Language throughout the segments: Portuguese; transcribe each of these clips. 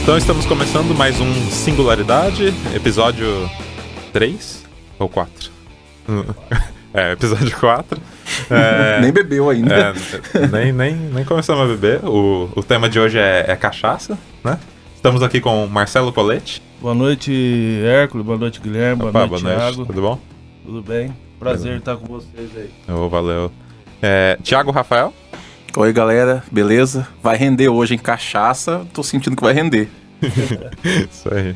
Então estamos começando mais um Singularidade, episódio 3 ou 4? Episódio 4. Nem bebeu ainda. Nem começamos a beber. O tema de hoje é cachaça, né? Estamos aqui com Marcelo Colete. Boa noite, Hércules. Boa noite, Guilherme. Boa noite, Thiago. Tudo bom? Tudo bem? Prazer estar com vocês aí. Valeu. Thiago Rafael. Oi, galera. Beleza? Vai render hoje em cachaça. Tô sentindo que vai render. Isso aí.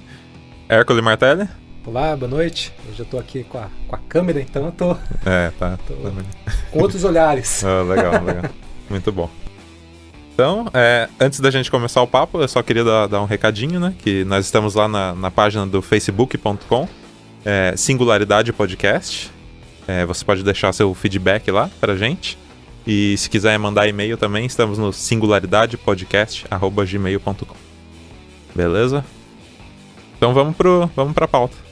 Hércules Martelli. Olá, boa noite. Hoje eu tô aqui com a câmera, então eu tô... Tá. Com outros olhares. Legal. Muito bom. Então, antes da gente começar o papo, eu só queria dar um recadinho, né? Que nós estamos lá na página do facebook.com, Singularidade Podcast. Você pode deixar seu feedback lá pra gente. E se quiser mandar e-mail também, estamos no singularidadepodcast@gmail.com. Beleza? Então vamos pra pauta.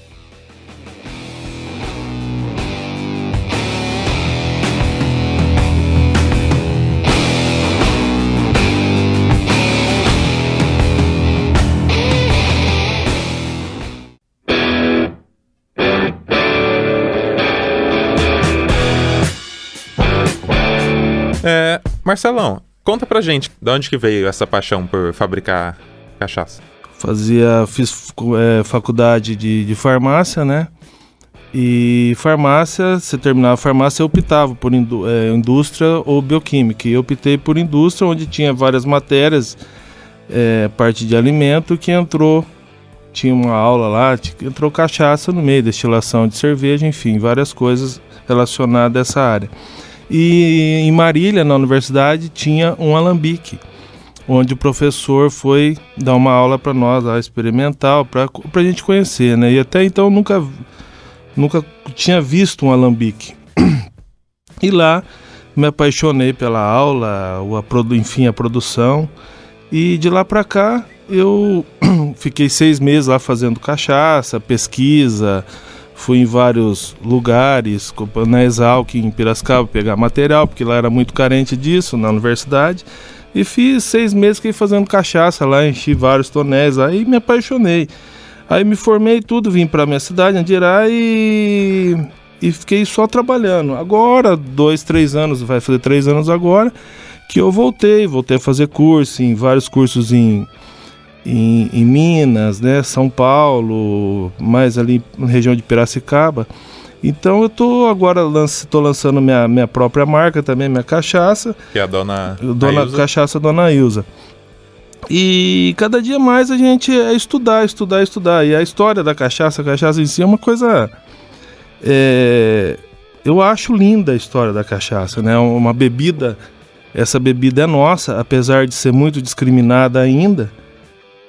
Marcelão, conta pra gente, de onde que veio essa paixão por fabricar cachaça? Fiz faculdade de farmácia, né? E farmácia, se terminava a farmácia, eu optava por indústria ou bioquímica. E eu optei por indústria, onde tinha várias matérias, parte de alimento, que tinha uma aula lá, entrou cachaça no meio, destilação de cerveja, enfim, várias coisas relacionadas a essa área. E em Marília, na universidade, tinha um alambique, onde o professor foi dar uma aula para nós, lá, experimental, para a gente conhecer, né? E até então nunca tinha visto um alambique. E lá me apaixonei pela aula, a produção. E de lá para cá eu fiquei 6 meses lá fazendo cachaça, pesquisa. Fui em vários lugares, na Exalc, em Piracicaba, pegar material, porque lá era muito carente disso, na universidade. E fiz 6 meses que ia fazendo cachaça lá, enchi vários tonéis lá e me apaixonei. Aí me formei tudo, vim para minha cidade, Andirá, e fiquei só trabalhando. Agora, 2-3 anos, vai fazer 3 anos agora, que eu voltei a fazer curso, em vários cursos em Minas, né, São Paulo, mais ali na região de Piracicaba. Então eu tô lançando minha própria marca também, minha cachaça. Que é a Dona Cachaça Dona Ilza. E cada dia mais a gente estudar. E a história da cachaça em si é uma coisa... eu acho linda a história da cachaça, né? Uma bebida, essa bebida é nossa, apesar de ser muito discriminada ainda,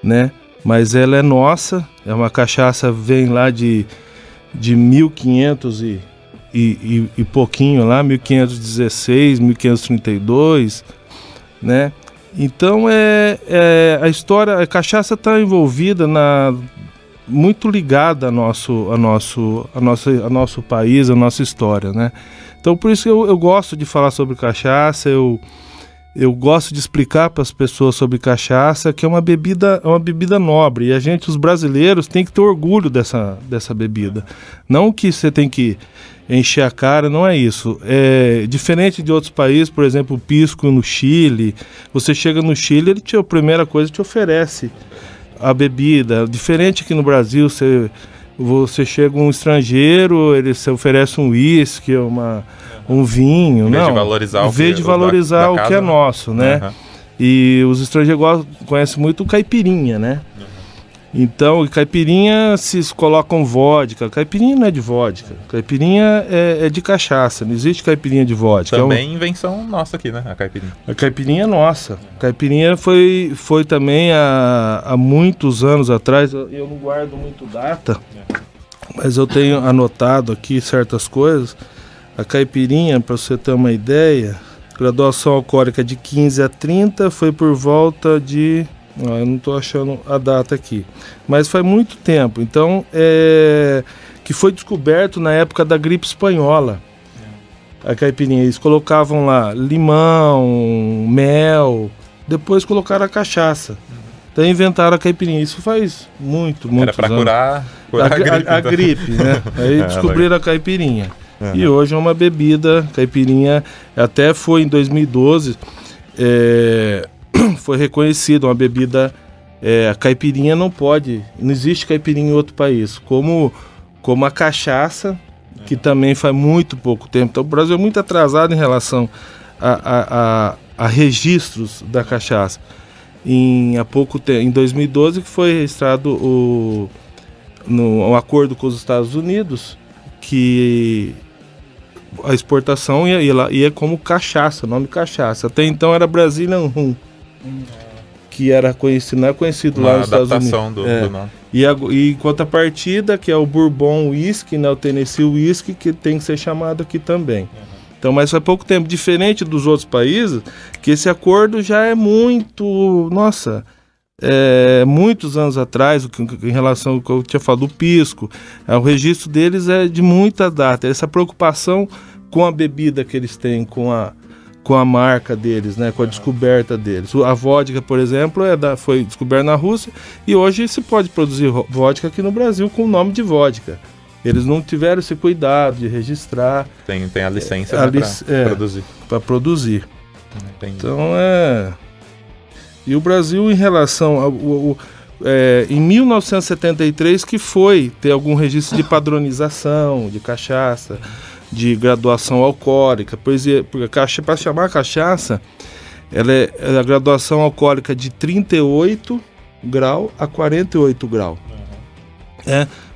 né? Mas ela é nossa, é uma cachaça, vem lá de 1500 e pouquinho lá, 1516, 1532, né? Então a história, a cachaça está envolvida muito ligada ao nosso país, à nossa história, né? Então por isso que eu gosto de falar sobre cachaça, eu gosto de explicar para as pessoas sobre cachaça, que é uma bebida nobre. E a gente, os brasileiros, tem que ter orgulho dessa bebida. Não que você tem que encher a cara, não é isso. É diferente de outros países, por exemplo, o pisco no Chile. Você chega no Chile, a primeira coisa te oferece a bebida. Diferente aqui no Brasil, você chega um estrangeiro, ele se oferece um uísque, um vinho, em vez de valorizar o que é nosso, né? Uhum. E os estrangeiros conhecem muito o caipirinha, né? Uhum. Então, caipirinha se colocam vodka. Caipirinha não é de vodka. Caipirinha é de cachaça. Não existe caipirinha de vodka. Também invenção nossa aqui, né? A caipirinha. A caipirinha é nossa. A caipirinha foi também há muitos anos atrás. Eu não guardo muito data, mas eu tenho anotado aqui certas coisas. A caipirinha, para você ter uma ideia, graduação alcoólica de 15 a 30 foi por volta de... eu não estou achando a data aqui, mas faz muito tempo. Então, que foi descoberto na época da gripe espanhola. A caipirinha, eles colocavam lá limão, mel, depois colocaram a cachaça. Então inventaram a caipirinha. Isso faz muito Era para anos. curar A gripe, né? Aí descobriram a caipirinha. E hoje é uma bebida, caipirinha, até foi em 2012, foi reconhecido uma bebida, a caipirinha não existe caipirinha em outro país, como a cachaça, que também faz muito pouco tempo. Então o Brasil é muito atrasado em relação a registros da cachaça. Há pouco tempo, em 2012, que foi registrado um acordo com os Estados Unidos, que a exportação ia como cachaça, nome cachaça. Até então era Brazilian Rum, que era conhecido, não é conhecido lá nos Estados Unidos. Uma adaptação do nome. E em contrapartida, que é o Bourbon Whisky, né, o Tennessee Whisky, que tem que ser chamado aqui também. Então, mas faz pouco tempo, diferente dos outros países, que esse acordo já é muito, muitos anos atrás, em relação ao que eu tinha falado do pisco, o registro deles é de muita data. Essa preocupação com a bebida que eles têm, com a marca deles, né, com a descoberta deles. A vodka, por exemplo, foi descoberta na Rússia e hoje se pode produzir vodka aqui no Brasil com o nome de vodka. Eles não tiveram esse cuidado de registrar. Tem a licença para produzir. Entendi. Então E o Brasil, em relação em 1973, que foi ter algum registro de padronização de cachaça, de graduação alcoólica. Porque para chamar cachaça, ela é a graduação alcoólica de 38 graus a 48 graus.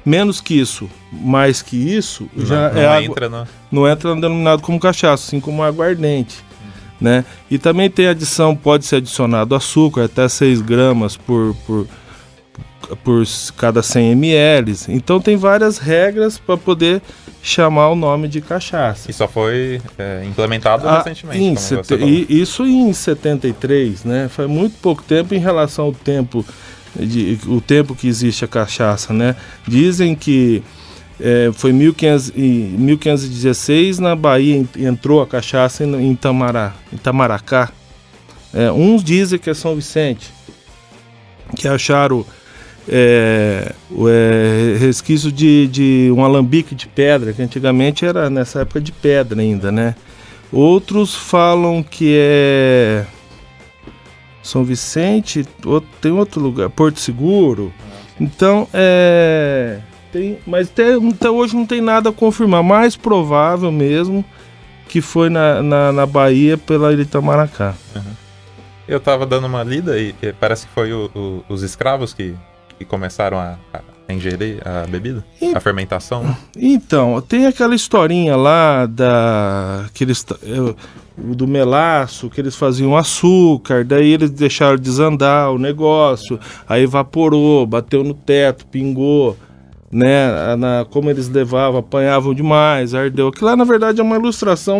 Menos que isso, mais que isso, não entra denominado como cachaça, assim como aguardente. Né? E também tem adição, pode ser adicionado açúcar, até 6 gramas por cada 100 ml. Então tem várias regras para poder chamar o nome de cachaça. E só foi implementado recentemente. Isso em 73, né? Faz muito pouco tempo em relação ao tempo, o tempo que existe a cachaça, né? Dizem que foi em 1516, na Bahia entrou a cachaça em Itamaracá. Uns dizem que é São Vicente, que acharam resquício de um alambique de pedra, que antigamente era nessa época de pedra ainda, né? Outros falam que é São Vicente, tem outro lugar, Porto Seguro. Então, mas até hoje não tem nada a confirmar. Mais provável mesmo que foi na Bahia pela ilha Itamaracá. Uhum. Eu estava dando uma lida e parece que foi os escravos que começaram a ingerir a bebida, a fermentação. Né? Então, tem aquela historinha lá do melaço, que eles faziam açúcar, daí eles deixaram desandar o negócio, aí evaporou, bateu no teto, pingou, né? Como eles levavam, apanhavam demais, ardeu. Aquilo lá, na verdade, é uma ilustração,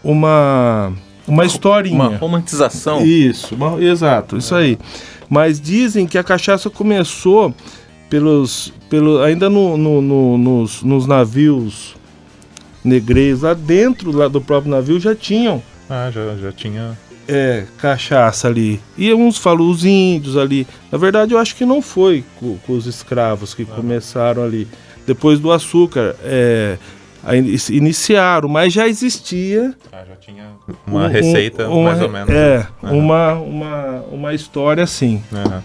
uma historinha. Uma romantização. Isso, exato, isso aí. Mas dizem que a cachaça começou ainda nos navios negreiros, lá dentro do próprio navio já tinham. Já tinha. Cachaça ali. E uns falam os índios ali. Na verdade, eu acho que não foi com os escravos que começaram ali. Depois do açúcar, iniciaram, mas já existia. Já tinha uma receita, mais ou menos. Uma história assim. Uhum.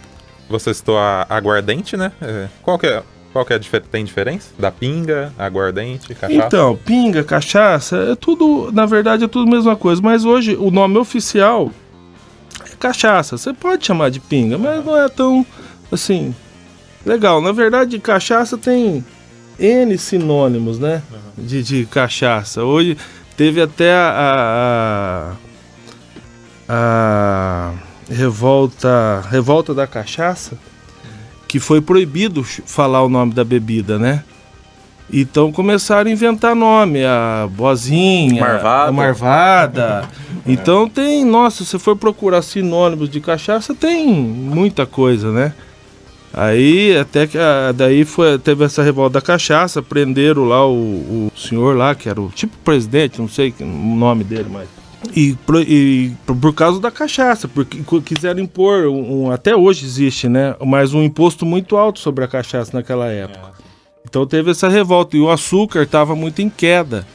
Você citou a aguardente, né? Qual que é tem diferença? Da pinga, aguardente, cachaça? Então, pinga, cachaça, é tudo, na verdade é tudo a mesma coisa, mas hoje o nome oficial é cachaça. Você pode chamar de pinga, mas não é tão, assim, legal. Na verdade, cachaça tem N sinônimos, né? Uhum. De cachaça. Hoje teve até a revolta da cachaça, que foi proibido falar o nome da bebida, né? Então começaram a inventar nome, a bozinha, a marvada. Então se você for procurar sinônimos de cachaça, tem muita coisa, né? Aí até que teve essa revolta da cachaça, prenderam lá o senhor lá, que era o tipo presidente, não sei o nome dele, mas E por causa da cachaça, porque quiseram impor, até hoje existe, né? Mas um imposto muito alto sobre a cachaça naquela época. Então teve essa revolta. E o açúcar estava muito em queda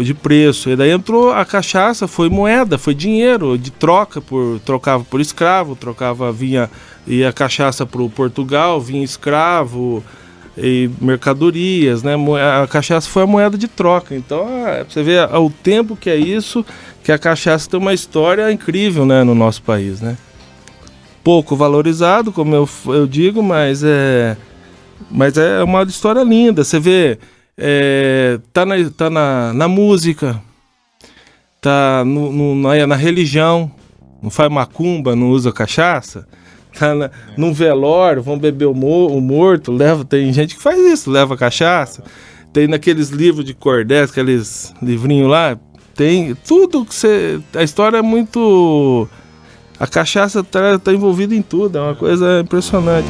de preço. E daí entrou a cachaça, foi moeda, foi dinheiro de troca, trocava por escravo, ia a cachaça para o Portugal, vinha escravo e mercadorias, né? A cachaça foi a moeda de troca. Então, você vê o tempo que é isso, que a cachaça tem uma história incrível, né, no nosso país, né? Pouco valorizado, como eu digo, mas é uma história linda. Você vê, tá na música, tá na religião, não faz macumba, não usa cachaça. Num velório, vão beber o morto, tem gente que faz isso, leva cachaça. Tem naqueles livros de cordéis, aqueles livrinhos lá, tem tudo que a história é muito... A cachaça tá envolvida em tudo, é uma coisa impressionante.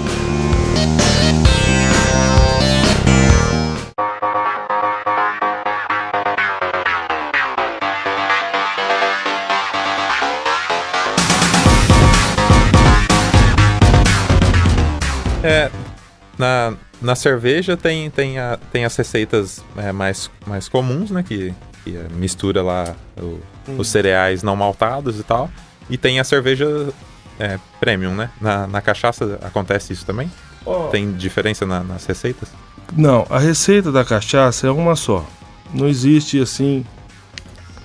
Na cerveja tem as receitas mais comuns, né? Que mistura lá os cereais não maltados e tal. E tem a cerveja premium, né? Na cachaça acontece isso também? Tem diferença nas receitas? Não, a receita da cachaça é uma só. Não existe assim.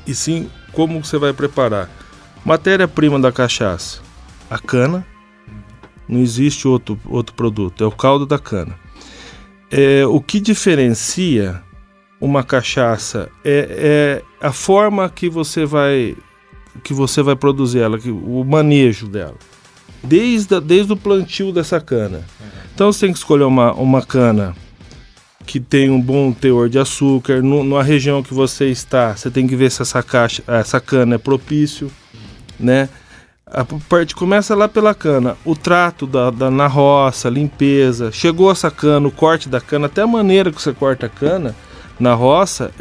E sim, como você vai preparar? Matéria-prima da cachaça: a cana. Não existe outro produto, é o caldo da cana. O que diferencia uma cachaça é a forma que você vai produzir ela, o manejo dela, desde o plantio dessa cana. Então você tem que escolher uma cana que tem um bom teor de açúcar. Na região que você está, você tem que ver se essa cana é propício, né? A parte começa lá pela cana, o trato na roça, limpeza, chegou essa cana, o corte da cana, até a maneira que você corta a cana na roça,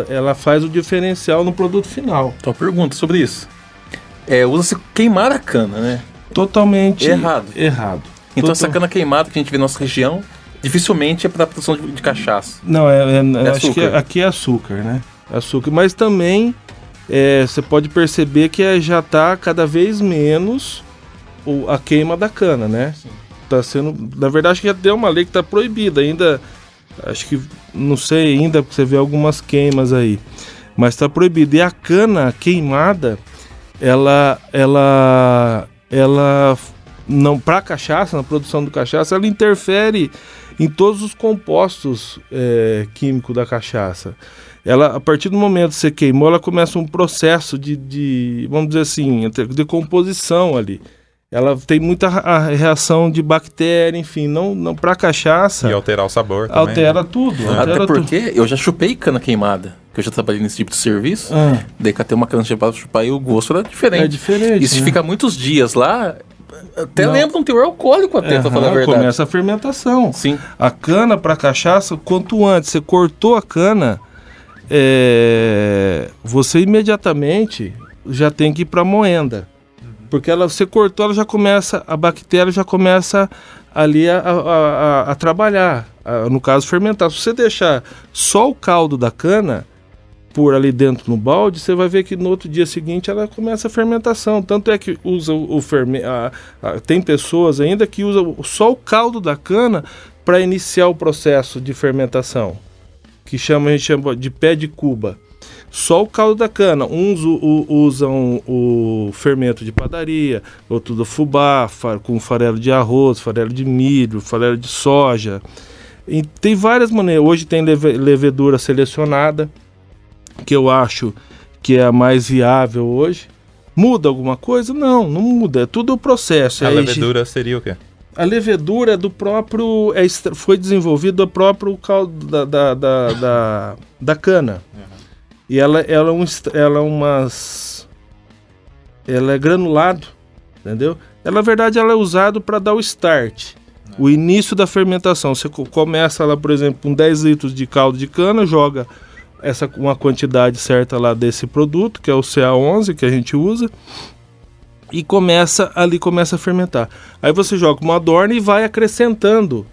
ela faz o diferencial no produto final. Então, pergunta sobre isso. Usa-se queimar a cana, né? Totalmente errado. Então essa cana queimada que a gente vê na nossa região, dificilmente é para a produção de cachaça. Não, acho que aqui é açúcar, né? Açúcar, mas também... você pode perceber que já está cada vez menos a queima da cana, né? Tá sendo, na verdade, acho que já deu uma lei que está proibida ainda. Acho que, não sei ainda, porque você vê algumas queimas aí. Mas está proibido. E a cana queimada, ela não, para a cachaça, na produção do cachaça, ela interfere em todos os compostos químicos da cachaça. Ela, a partir do momento que você queimou, ela começa um processo de vamos dizer assim, de composição ali. Ela tem muita reação de bactéria, enfim, não para cachaça. E alterar o sabor também. Altera tudo. Até porque eu já chupei cana queimada, que eu já trabalhei nesse tipo de serviço. Daí catei uma cana queimada para chupar e o gosto era diferente. É diferente. E se fica muitos dias lá, até lembra um teor alcoólico até, pra falar a verdade. Começa a fermentação. Sim. A cana para cachaça, quanto antes você cortou a cana, você imediatamente já tem que ir para moenda. Porque você cortou, ela já começa, a bactéria já começa ali a trabalhar, no caso fermentar. Se você deixar só o caldo da cana por ali dentro no balde, você vai ver que no outro dia seguinte ela começa a fermentação. Tanto é que usa o fermento. Tem pessoas ainda que usam só o caldo da cana para iniciar o processo de fermentação, que a gente chama de pé de cuba. Só o caldo da cana. Uns usam o fermento de padaria, outro do fubá, com farelo de arroz, farelo de milho, farelo de soja. E tem várias maneiras. Hoje tem levedura selecionada, que eu acho que é a mais viável hoje. Muda alguma coisa? Não muda. É tudo o processo. A levedura seria o quê? A levedura é do próprio... foi desenvolvido do próprio caldo da cana. E ela é granulado, entendeu? Na verdade, ela é usada para dar o start, o início da fermentação. Você começa lá, por exemplo, com 10 litros de caldo de cana, joga uma quantidade certa lá desse produto, que é o CA11 que a gente usa, e começa a fermentar. Aí você joga uma adorna e vai acrescentando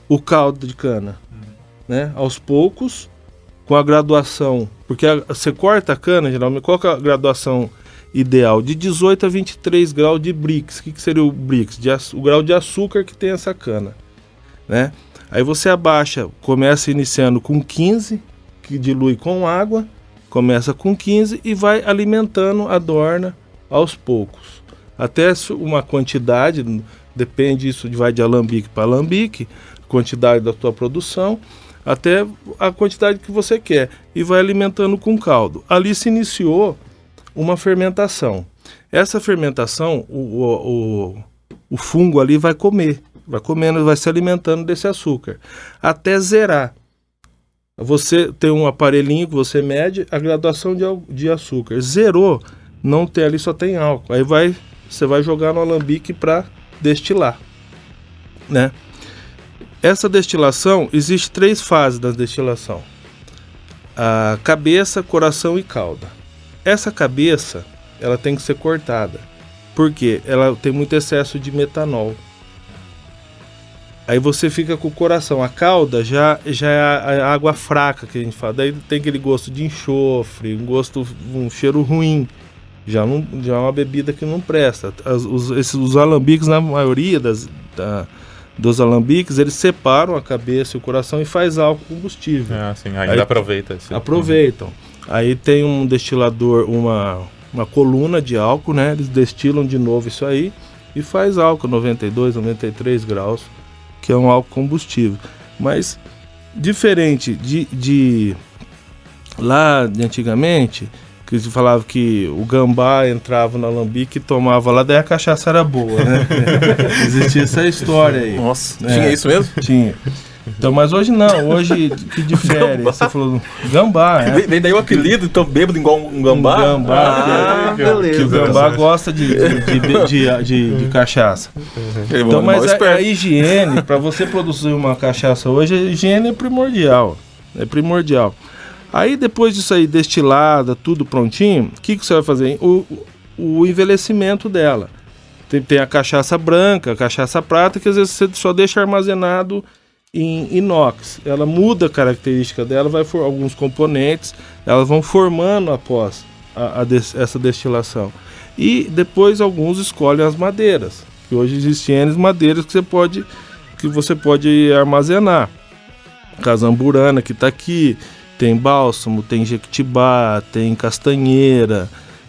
o caldo de cana, né? Aos poucos, com a graduação, porque você corta a cana, geralmente, qual que é a graduação ideal? De 18 a 23 graus de Brix. O que seria o Brix? O grau de açúcar que tem essa cana, né? Aí você abaixa, começa iniciando com 15, que dilui com água, começa com 15 e vai alimentando a adorna aos poucos. Até uma quantidade, depende, isso vai de alambique para alambique, quantidade da tua produção, até a quantidade que você quer, e vai alimentando com caldo. Ali se iniciou uma fermentação. Essa fermentação, o fungo ali vai comendo, vai se alimentando desse açúcar, até zerar. Você tem um aparelhinho que você mede a graduação de açúcar. Zerou, não tem ali, só tem álcool. Aí você vai jogar no alambique para destilar, né? Essa destilação, existe 3 fases da destilação: a cabeça, coração e cauda. Essa cabeça, ela tem que ser cortada, porque ela tem muito excesso de metanol. Aí você fica com o coração. A cauda já é a água fraca que a gente fala. Daí tem aquele gosto de enxofre, um cheiro ruim. Já é uma bebida que não presta. Os alambiques, na maioria dos alambiques, eles separam a cabeça e o coração e faz álcool combustível. Sim, ainda aproveita. Aproveitam. Aí tem um destilador, uma coluna de álcool, né? Eles destilam de novo isso aí e faz álcool 92, 93 graus, que é um álcool combustível. Mas diferente de lá de antigamente, que se falava que o gambá entrava no alambique e tomava lá, daí a cachaça era boa, né? Existia essa história aí. Nossa, tinha isso mesmo? Tinha. Então, mas hoje não, hoje que difere. Gambá. Você falou gambá, Vem daí o apelido, então bêbado igual um gambá? Um gambá, beleza. que o gambá gosta de cachaça. Então, mas a higiene, para você produzir uma cachaça hoje, a higiene é primordial. Aí depois disso aí, destilada, tudo prontinho, o que você vai fazer? O envelhecimento dela. Tem a cachaça branca, a cachaça prata, que às vezes você só deixa armazenado em inox. Ela muda a característica dela, alguns componentes, elas vão formando após essa destilação. E depois alguns escolhem as madeiras, que hoje existem N madeiras que você pode armazenar. Casamburana, que está aqui, tem bálsamo, tem jequitibá, tem castanheira,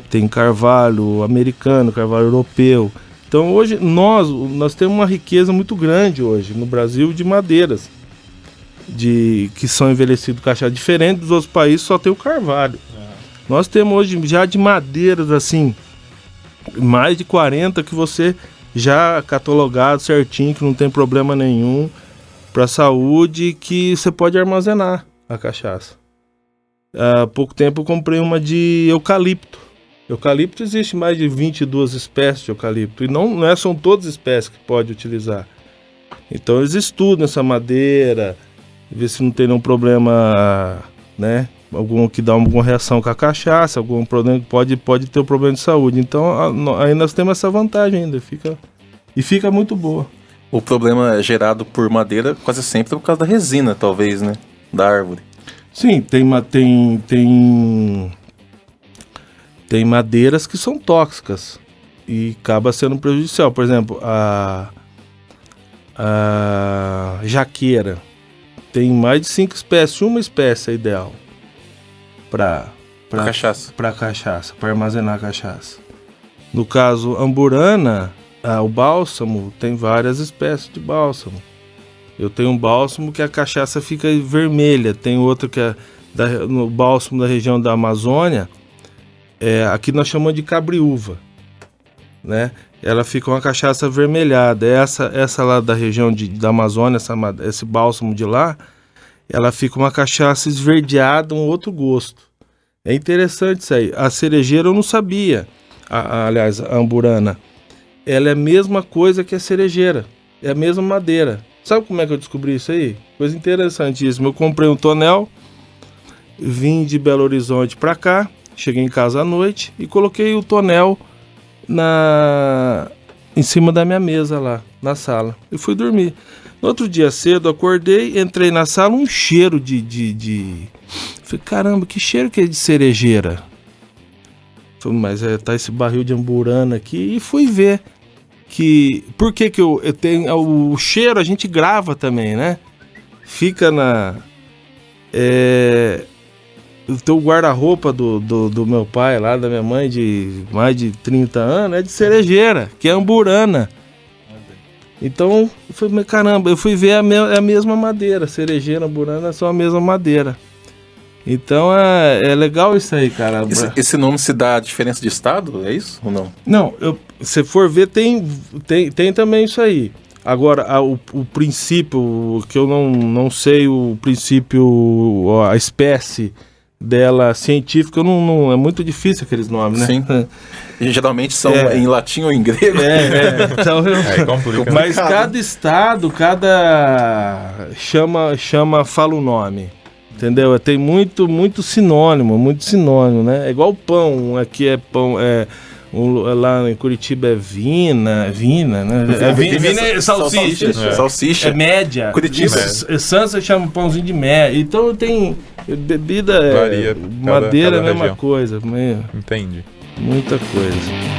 tem carvalho americano, carvalho europeu. Então hoje nós temos uma riqueza muito grande hoje no Brasil de madeiras que são envelhecidas cachaça. Diferente dos outros países, só tem o carvalho. Nós temos hoje já de madeiras assim, mais de 40 que você já catalogado certinho, que não tem problema nenhum para a saúde, que você pode armazenar a cachaça. Há pouco tempo eu comprei uma de eucalipto. Eucalipto, existe mais de 22 espécies de eucalipto, e não são todas espécies que pode utilizar. Então eles estudam essa madeira, ver se não tem nenhum problema, né? Algum que dá alguma reação com a cachaça, algum problema que pode ter um problema de saúde. Então aí nós temos essa vantagem ainda, fica muito boa. O problema gerado por madeira quase sempre é por causa da resina, talvez, né? Da árvore. Sim, tem madeiras que são tóxicas e acaba sendo prejudicial. Por exemplo, a jaqueira tem mais de 5 espécies. Uma espécie é ideal para cachaça, para armazenar cachaça. No caso, amburana, o bálsamo, tem várias espécies de bálsamo. Eu tenho um bálsamo que a cachaça fica vermelha, tem outro que é no bálsamo da região da Amazônia. Aqui nós chamamos de cabriúva, né? Ela fica uma cachaça avermelhada. Essa lá da região da Amazônia, esse bálsamo de lá, ela fica uma cachaça esverdeada, um outro gosto. É interessante isso aí. A cerejeira eu não sabia. Aliás, a amburana, ela é a mesma coisa que a cerejeira, é a mesma madeira. Sabe como é que eu descobri isso aí? Coisa interessantíssima. Eu comprei um tonel vim de Belo Horizonte para cá, cheguei em casa à noite e coloquei o tonel em cima da minha mesa lá, na sala, e fui dormir. No outro dia cedo, acordei, entrei na sala, um cheiro de... Falei, caramba, que cheiro que é de cerejeira? Falei, mas tá esse barril de amburana aqui, e fui ver por que eu tenho o cheiro, a gente grava também, né? Fica o teu guarda-roupa do meu pai lá, da minha mãe, de mais de 30 anos, é de cerejeira, que é amburana. Então, eu falei, caramba, eu fui ver a mesma madeira, cerejeira, amburana, são a mesma madeira. Então é legal isso aí, cara. Esse nome se dá a diferença de estado, é isso ou não? Não, se for ver, tem também isso aí. Agora, o princípio, que eu não sei o princípio, a espécie dela científica, não é muito difícil aqueles nomes, né? Sim. E geralmente são em latim ou em grego. Então complica. Mas cada estado, fala o nome. Entendeu? Tem muito sinônimo, né? É igual pão, aqui é pão, lá em Curitiba é vina, né? Vina é salsicha. É média. Curitiba. Santos chama pãozinho de média. Então tem bebida, varia, madeira, cada a mesma região. coisa. Entendi. Muita coisa.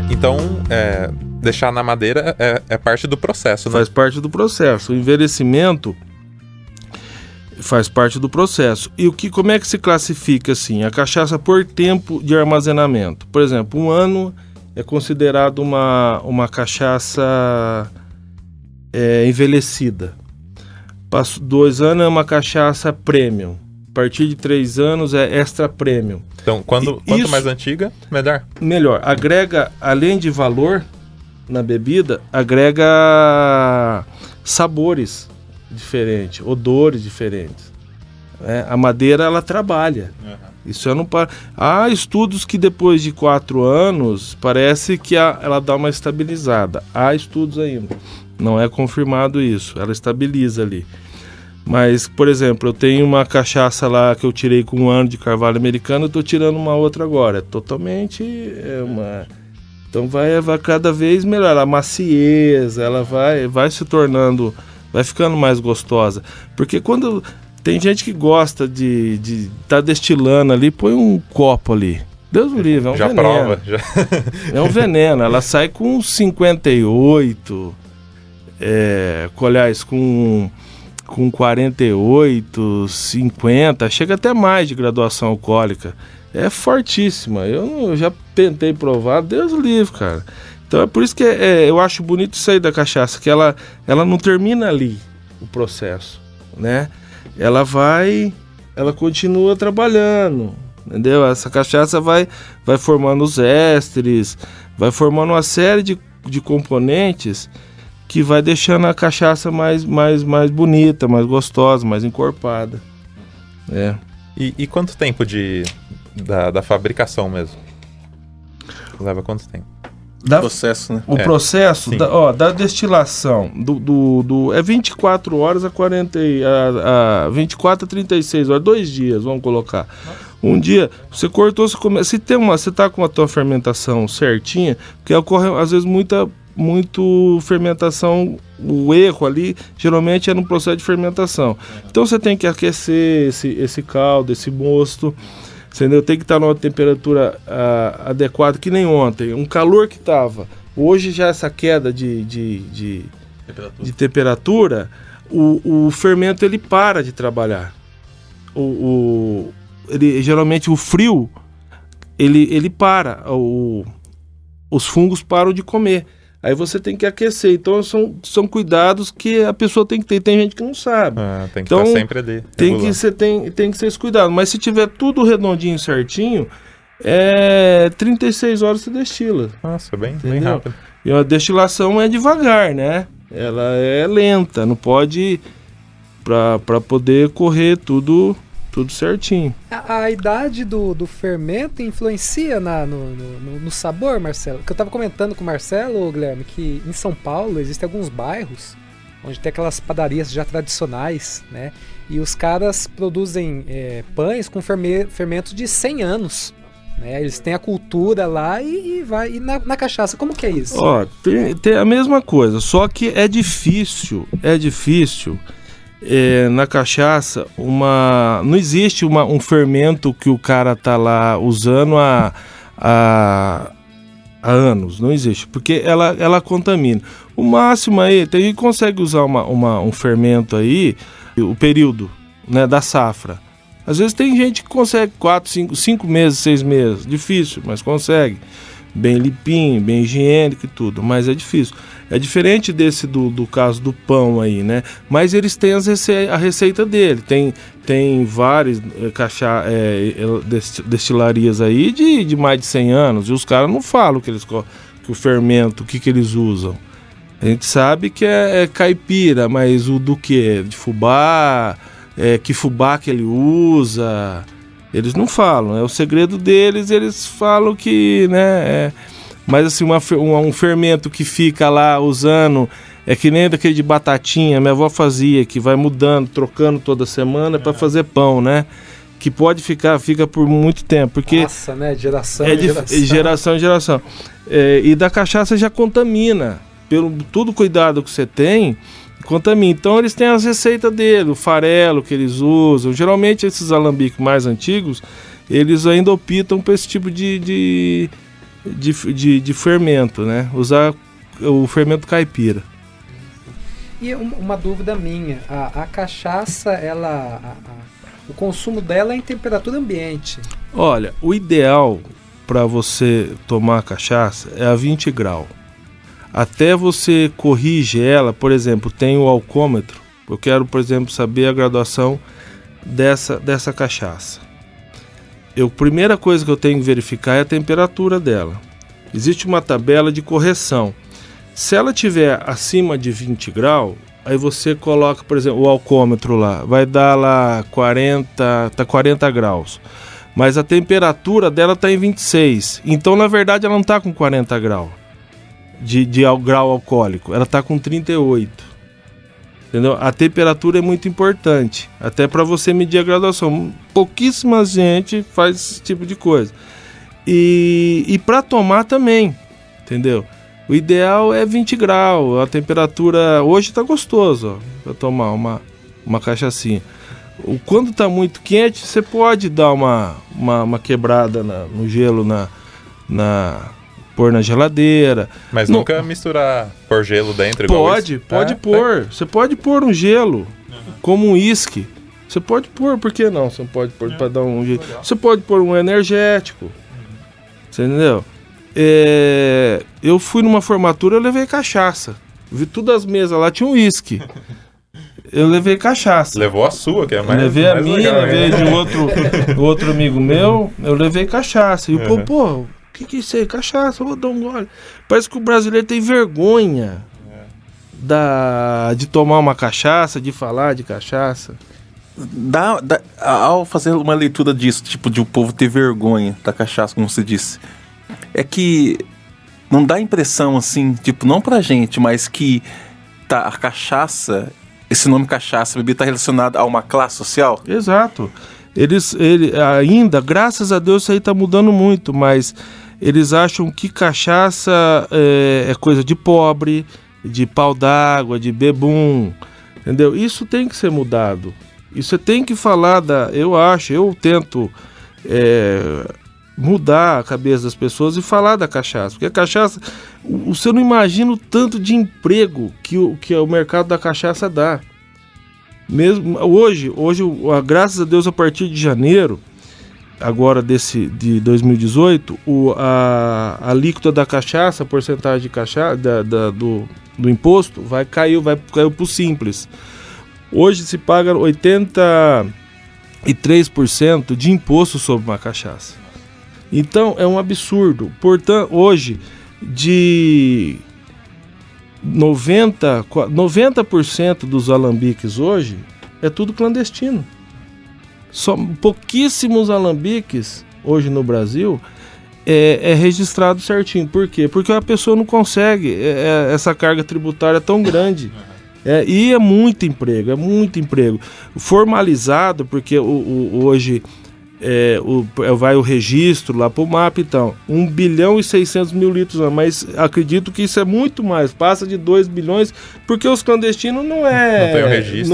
Então, deixar na madeira é parte do processo, né? Faz parte do processo. O envelhecimento faz parte do processo. E como é que se classifica assim? A cachaça por tempo de armazenamento. Por exemplo, 1 ano é considerado uma cachaça envelhecida. 2 anos é uma cachaça premium. A partir de 3 anos é extra premium. Então, quanto mais antiga, melhor. Melhor. Agrega, além de valor na bebida, agrega sabores diferentes, odores diferentes. A madeira, ela trabalha. Isso eu não paro. Há estudos que depois de 4 anos, parece que ela dá uma estabilizada. Há estudos ainda. Não é confirmado isso. Ela estabiliza ali. Mas, por exemplo, eu tenho uma cachaça lá que eu tirei com 1 ano de carvalho americano, eu estou tirando uma outra agora. É totalmente Então vai cada vez melhor. A maciez, ela vai se tornando, vai ficando mais gostosa. Porque quando tem gente que gosta de tá destilando ali, põe um copo ali. Deus o livre, é um veneno. Prova, já. É um veneno. Ela sai com 58, aliás, com 48, 50, chega até mais de graduação alcoólica. É fortíssima. Eu já tentei provar, Deus o livre, cara. Então é por isso que eu acho bonito isso aí da cachaça, que ela não termina ali o processo, né? Ela continua trabalhando, entendeu? Essa cachaça vai formando os ésteres, vai formando uma série de componentes que vai deixando a cachaça mais bonita, mais gostosa, mais encorpada. E quanto tempo da fabricação mesmo? Leva quanto tempo? Processo, né? O processo da destilação é 24 horas a 24 a 36 horas, 2 dias, vamos colocar. Um dia, você cortou, você tá com a tua fermentação certinha, porque ocorre às vezes muito fermentação, o erro ali geralmente é no processo de fermentação. Então você tem que aquecer esse caldo, esse mosto, entendeu? Tem que estar numa temperatura adequada, que nem ontem. Um calor que estava. Hoje já essa queda de temperatura, o fermento ele para de trabalhar. Geralmente o frio ele para, os fungos param de comer. Aí você tem que aquecer. Então são cuidados que a pessoa tem que ter. Tem gente que não sabe. Tem que estar sempre ali. Tem que ser esse cuidado. Mas se tiver tudo redondinho, certinho, 36 horas você destila. Nossa, bem rápido. E a destilação é devagar, né? Ela é lenta. Não pode... Para poder correr tudo Tudo certinho. A idade do fermento influencia no sabor, Marcelo? Que eu estava comentando com o Marcelo, Guilherme, que em São Paulo existem alguns bairros onde tem aquelas padarias já tradicionais, né? E os caras produzem pães com fermentos de 100 anos. Né? Eles têm a cultura lá e vai. E na cachaça, como que é isso? Ó, tem a mesma coisa, só que é difícil. Na cachaça, não existe um fermento que o cara tá lá usando há anos, não existe, porque ela contamina. O máximo aí, tem gente que consegue usar um fermento aí, o período, né, da safra. Às vezes tem gente que consegue 4, 5 meses, 6 meses, difícil, mas consegue. Bem limpinho, bem higiênico e tudo, mas é difícil. É diferente desse do caso do pão aí, né? Mas eles têm a receita dele. Tem várias destilarias aí de mais de 100 anos. E os caras não falam que o fermento, o que eles usam. A gente sabe que é caipira, mas o do que? De fubá, que fubá que ele usa. Eles não falam, é o segredo deles, eles falam que, né, mas assim, um fermento que fica lá usando, é que nem daquele de batatinha, minha avó fazia, que vai mudando, trocando toda semana para fazer pão, né, que fica por muito tempo, porque... Nossa, né, geração em geração. E da cachaça já contamina, pelo todo o cuidado que você tem, contamina. Então eles têm as receitas dele, o farelo que eles usam. Geralmente esses alambiques mais antigos, eles ainda optam por esse tipo de fermento, né? Usar o fermento caipira. E uma dúvida minha, a cachaça, o consumo dela é em temperatura ambiente. Olha, o ideal para você tomar cachaça é a 20 graus. Até você corrige ela, por exemplo, tem o alcômetro. Eu quero, por exemplo, saber a graduação dessa cachaça. A primeira coisa que eu tenho que verificar é a temperatura dela. Existe uma tabela de correção. Se ela tiver acima de 20 graus, aí você coloca, por exemplo, o alcômetro lá. Vai dar lá 40 graus. Mas a temperatura dela está em 26. Então, na verdade, ela não está com 40 graus. De grau alcoólico, ela está com 38, entendeu? A temperatura é muito importante, até para você medir a graduação. Pouquíssima gente faz esse tipo de coisa. E para tomar também, entendeu? O ideal é 20 graus, a temperatura hoje está gostoso para tomar uma cachaçinha. Quando está muito quente, você pode dar uma quebrada no gelo, pôr na geladeira. Mas nunca misturar, pôr gelo dentro igual pode pôr. Você pode pôr um gelo, como um uísque. Você pode pôr, por que não? Você não pode pôr para dar um gelo. Você pode pôr um energético. Você entendeu? Eu fui numa formatura, eu levei cachaça. Vi todas as mesas lá, tinha um uísque. Eu levei cachaça. Levou a sua, que é mais. Levei mais a minha, legal, levei de outro amigo meu, eu levei cachaça. E o povo, pô, o que é isso aí? Cachaça, eu vou dar um gole. Parece que o brasileiro tem vergonha de tomar uma cachaça, de falar de cachaça. Ao fazer uma leitura disso, tipo, de o povo ter vergonha da cachaça, como você disse, é que não dá a impressão, assim, tipo, não pra gente, mas que a cachaça, esse nome cachaça, bebida, tá relacionado a uma classe social? Exato. Ainda, graças a Deus, isso aí tá mudando muito, mas eles acham que cachaça é coisa de pobre, de pau d'água, de bebum, entendeu? Isso tem que ser mudado. Isso tem que falar eu tento mudar a cabeça das pessoas e falar da cachaça. Porque a cachaça, você não imagina o tanto de emprego que o mercado da cachaça dá. Mesmo hoje, graças a Deus, a partir de janeiro, agora de 2018, a alíquota da cachaça, a porcentagem de cachaça, do imposto, caiu para o simples. Hoje se paga 83% de imposto sobre uma cachaça. Então é um absurdo. Portanto, hoje, de 90% dos alambiques hoje é tudo clandestino. só pouquíssimos alambiques hoje no Brasil é registrado certinho. Por quê? Porque a pessoa não consegue, essa carga tributária é tão grande. E é muito emprego. Formalizado, porque hoje vai o registro lá para o MAP, então, 1 bilhão e 600 mil litros, mas acredito que isso é muito mais, passa de 2 bilhões, porque os clandestinos não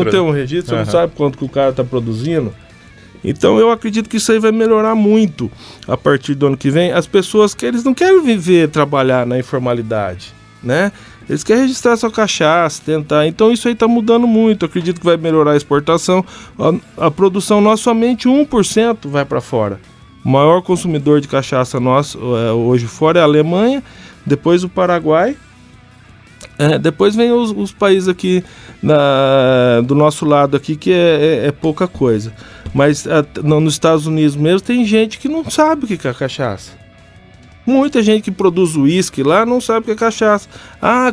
tem um registro, não sabe quanto que o cara está produzindo. Então eu acredito que isso aí vai melhorar muito a partir do ano que vem. As pessoas que eles não querem trabalhar na informalidade, né? Eles querem registrar sua cachaça, tentar. Então isso aí está mudando muito. Eu acredito que vai melhorar a exportação. A produção nossa, somente 1% vai para fora. O maior consumidor de cachaça nosso hoje fora é a Alemanha, depois o Paraguai. Depois vem os países aqui do nosso lado aqui, que é pouca coisa. Mas nos Estados Unidos mesmo tem gente que não sabe o que é cachaça. Muita gente que produz uísque lá não sabe o que é cachaça.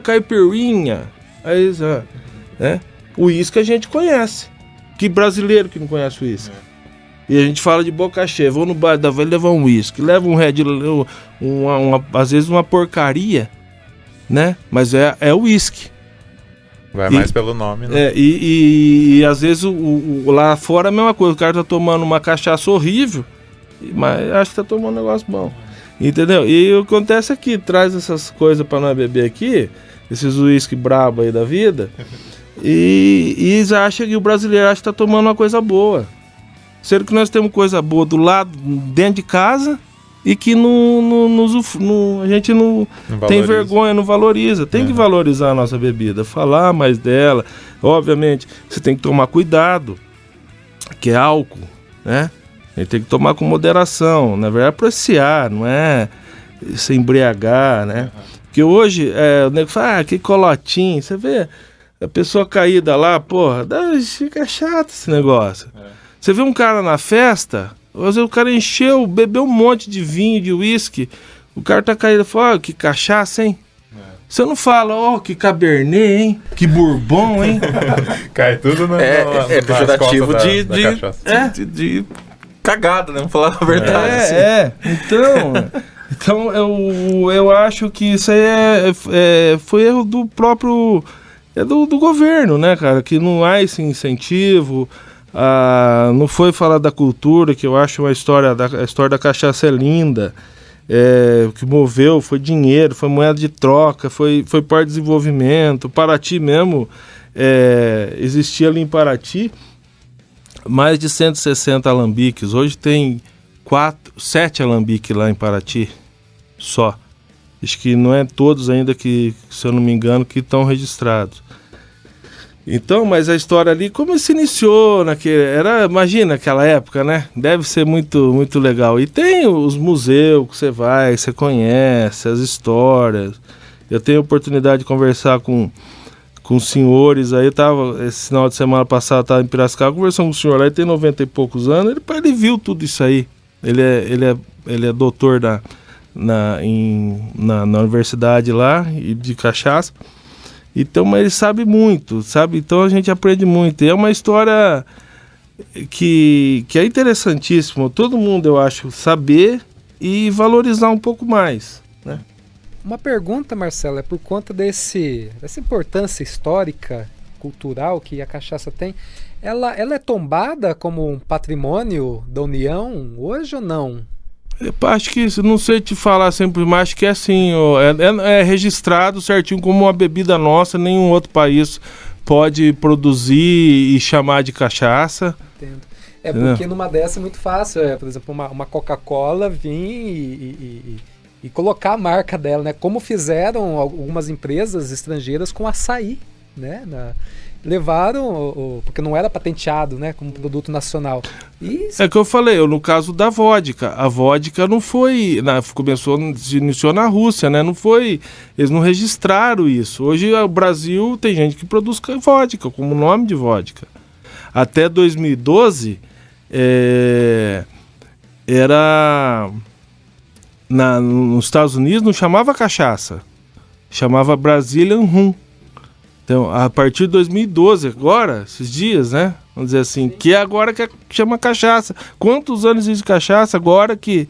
Caipirinha. O uísque a gente conhece. Que brasileiro que não conhece o uísque? E a gente fala de boca cheia. Vou no bar da velha levar um uísque. Leva um Red, às vezes uma porcaria, né? Mas é uísque. Vai mais pelo nome, né? E às vezes lá fora é a mesma coisa. O cara tá tomando uma cachaça horrível, mas acho que tá tomando um negócio bom. Entendeu? E o que acontece aqui, traz essas coisas pra nós beber aqui, esses uísque brabo aí da vida, e acha que o brasileiro acha que tá tomando uma coisa boa. Sendo que nós temos coisa boa do lado, dentro de casa, e que a gente não tem vergonha, não valoriza. Tem que valorizar a nossa bebida, falar mais dela. Obviamente, você tem que tomar cuidado, que é álcool, né? A gente tem que tomar com moderação, na verdade, apreciar, não é se embriagar, né? Porque hoje, o nego fala, que colotinho, você vê a pessoa caída lá, porra, fica chato esse negócio. Você vê um cara na festa, às vezes o cara bebeu um monte de vinho, de uísque, o cara tá caído, fala, que cachaça, hein? Você não fala, que cabernet, hein? Que bourbon, hein? Cai tudo é pejorativo de cagada, né? Vamos falar a verdade. Então eu acho que isso aí foi erro do próprio do governo, né, cara? Que não há esse incentivo, não foi falar da cultura, que eu acho a história da cachaça é linda. O que moveu foi dinheiro, foi moeda de troca, foi para desenvolvimento. Paraty mesmo, existia ali em Paraty mais de 160 alambiques. Hoje tem 7 alambiques lá em Paraty, só. Acho que não é todos ainda que, se eu não me engano, que estão registrados. Então, mas a história ali, como se iniciou imagina aquela época, né? Deve ser muito, muito legal. E tem os museus que você vai, você conhece, as histórias. Eu tenho a oportunidade de conversar com senhores aí. Esse final de semana passado, estava em Piracicaba, conversando com um senhor lá, ele tem 90 e poucos anos, ele viu tudo isso aí. Ele é doutor na universidade lá, de cachaça. Então, mas ele sabe muito, sabe? Então a gente aprende muito. E é uma história que é interessantíssima. Todo mundo, eu acho, saber e valorizar um pouco mais, né? Uma pergunta, Marcelo, é por conta dessa importância histórica, cultural que a cachaça tem. Ela é tombada como um patrimônio da União hoje ou não? Eu acho que, não sei te falar sempre, mas acho que é assim, é registrado certinho como uma bebida nossa, nenhum outro país pode produzir e chamar de cachaça. Entendo. Porque numa dessa é muito fácil, por exemplo, uma Coca-Cola vir e colocar a marca dela, né? Como fizeram algumas empresas estrangeiras com açaí, né? Levaram, porque não era patenteado, né, como produto nacional. É que eu falei, no caso da vodka, a vodka não foi, iniciou na Rússia, né, eles não registraram isso. Hoje o Brasil tem gente que produz vodka, como nome de vodka. Até 2012, nos Estados Unidos não chamava cachaça, chamava Brazilian Rum. Então, a partir de 2012, agora, esses dias, né? vamos dizer assim, que é agora que chama cachaça. Quantos anos existe cachaça agora que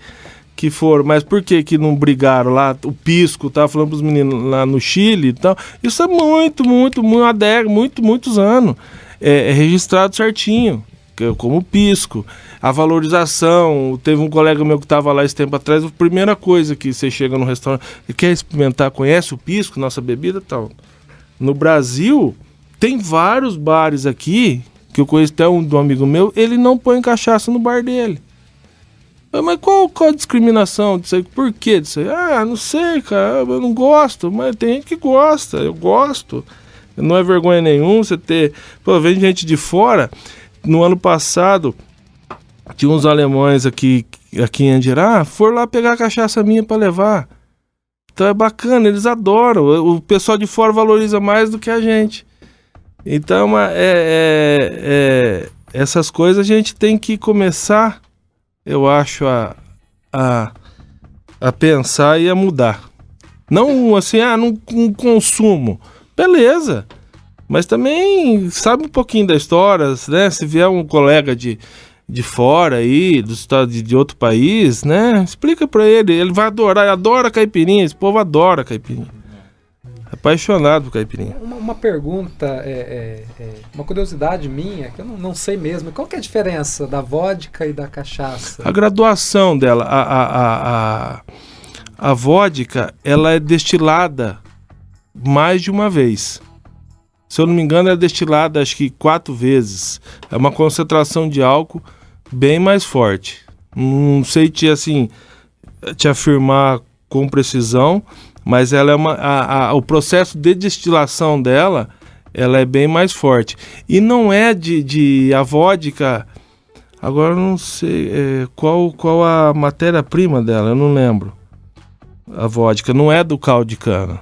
foram, mas por que não brigaram lá? O pisco, tava falando pros meninos lá no Chile e tal. Isso é muitos anos. É registrado certinho, como pisco. A valorização, teve um colega meu que estava lá esse tempo atrás, a primeira coisa que você chega no restaurante, quer experimentar, conhece o pisco, nossa bebida e tal. No Brasil, tem vários bares aqui, que eu conheço até um do amigo meu, ele não põe cachaça no bar dele. Mas qual a discriminação disso aí? Por que disso aí? Ah, não sei, cara, eu não gosto, mas tem gente que gosta, eu gosto. Não é vergonha nenhuma você ter... Pô, vem gente de fora. No ano passado, tinha uns alemães aqui em Andirá, foram lá pegar a cachaça minha para levar. Então é bacana, eles adoram. O pessoal de fora valoriza mais do que a gente. Então, essas coisas a gente tem que começar, eu acho, a pensar e a mudar. Não assim, não consumo. Beleza. Mas também sabe um pouquinho da história, né? Se vier um colega de fora aí, do estado de outro país, né? Explica pra ele vai adorar, ele adora caipirinha, esse povo adora caipirinha. Apaixonado por caipirinha. Uma pergunta, uma curiosidade minha, que eu não sei mesmo, qual que é a diferença da vodka e da cachaça? A graduação dela, a vodka, ela é destilada mais de uma vez. Se eu não me engano, é destilada acho que 4 vezes. É uma concentração de álcool bem mais forte. Não sei te afirmar com precisão, mas ela é o processo de destilação dela, ela é bem mais forte. E não é a vodka. Agora eu não sei qual a matéria-prima dela, eu não lembro. A vodka não é do caldo de cana,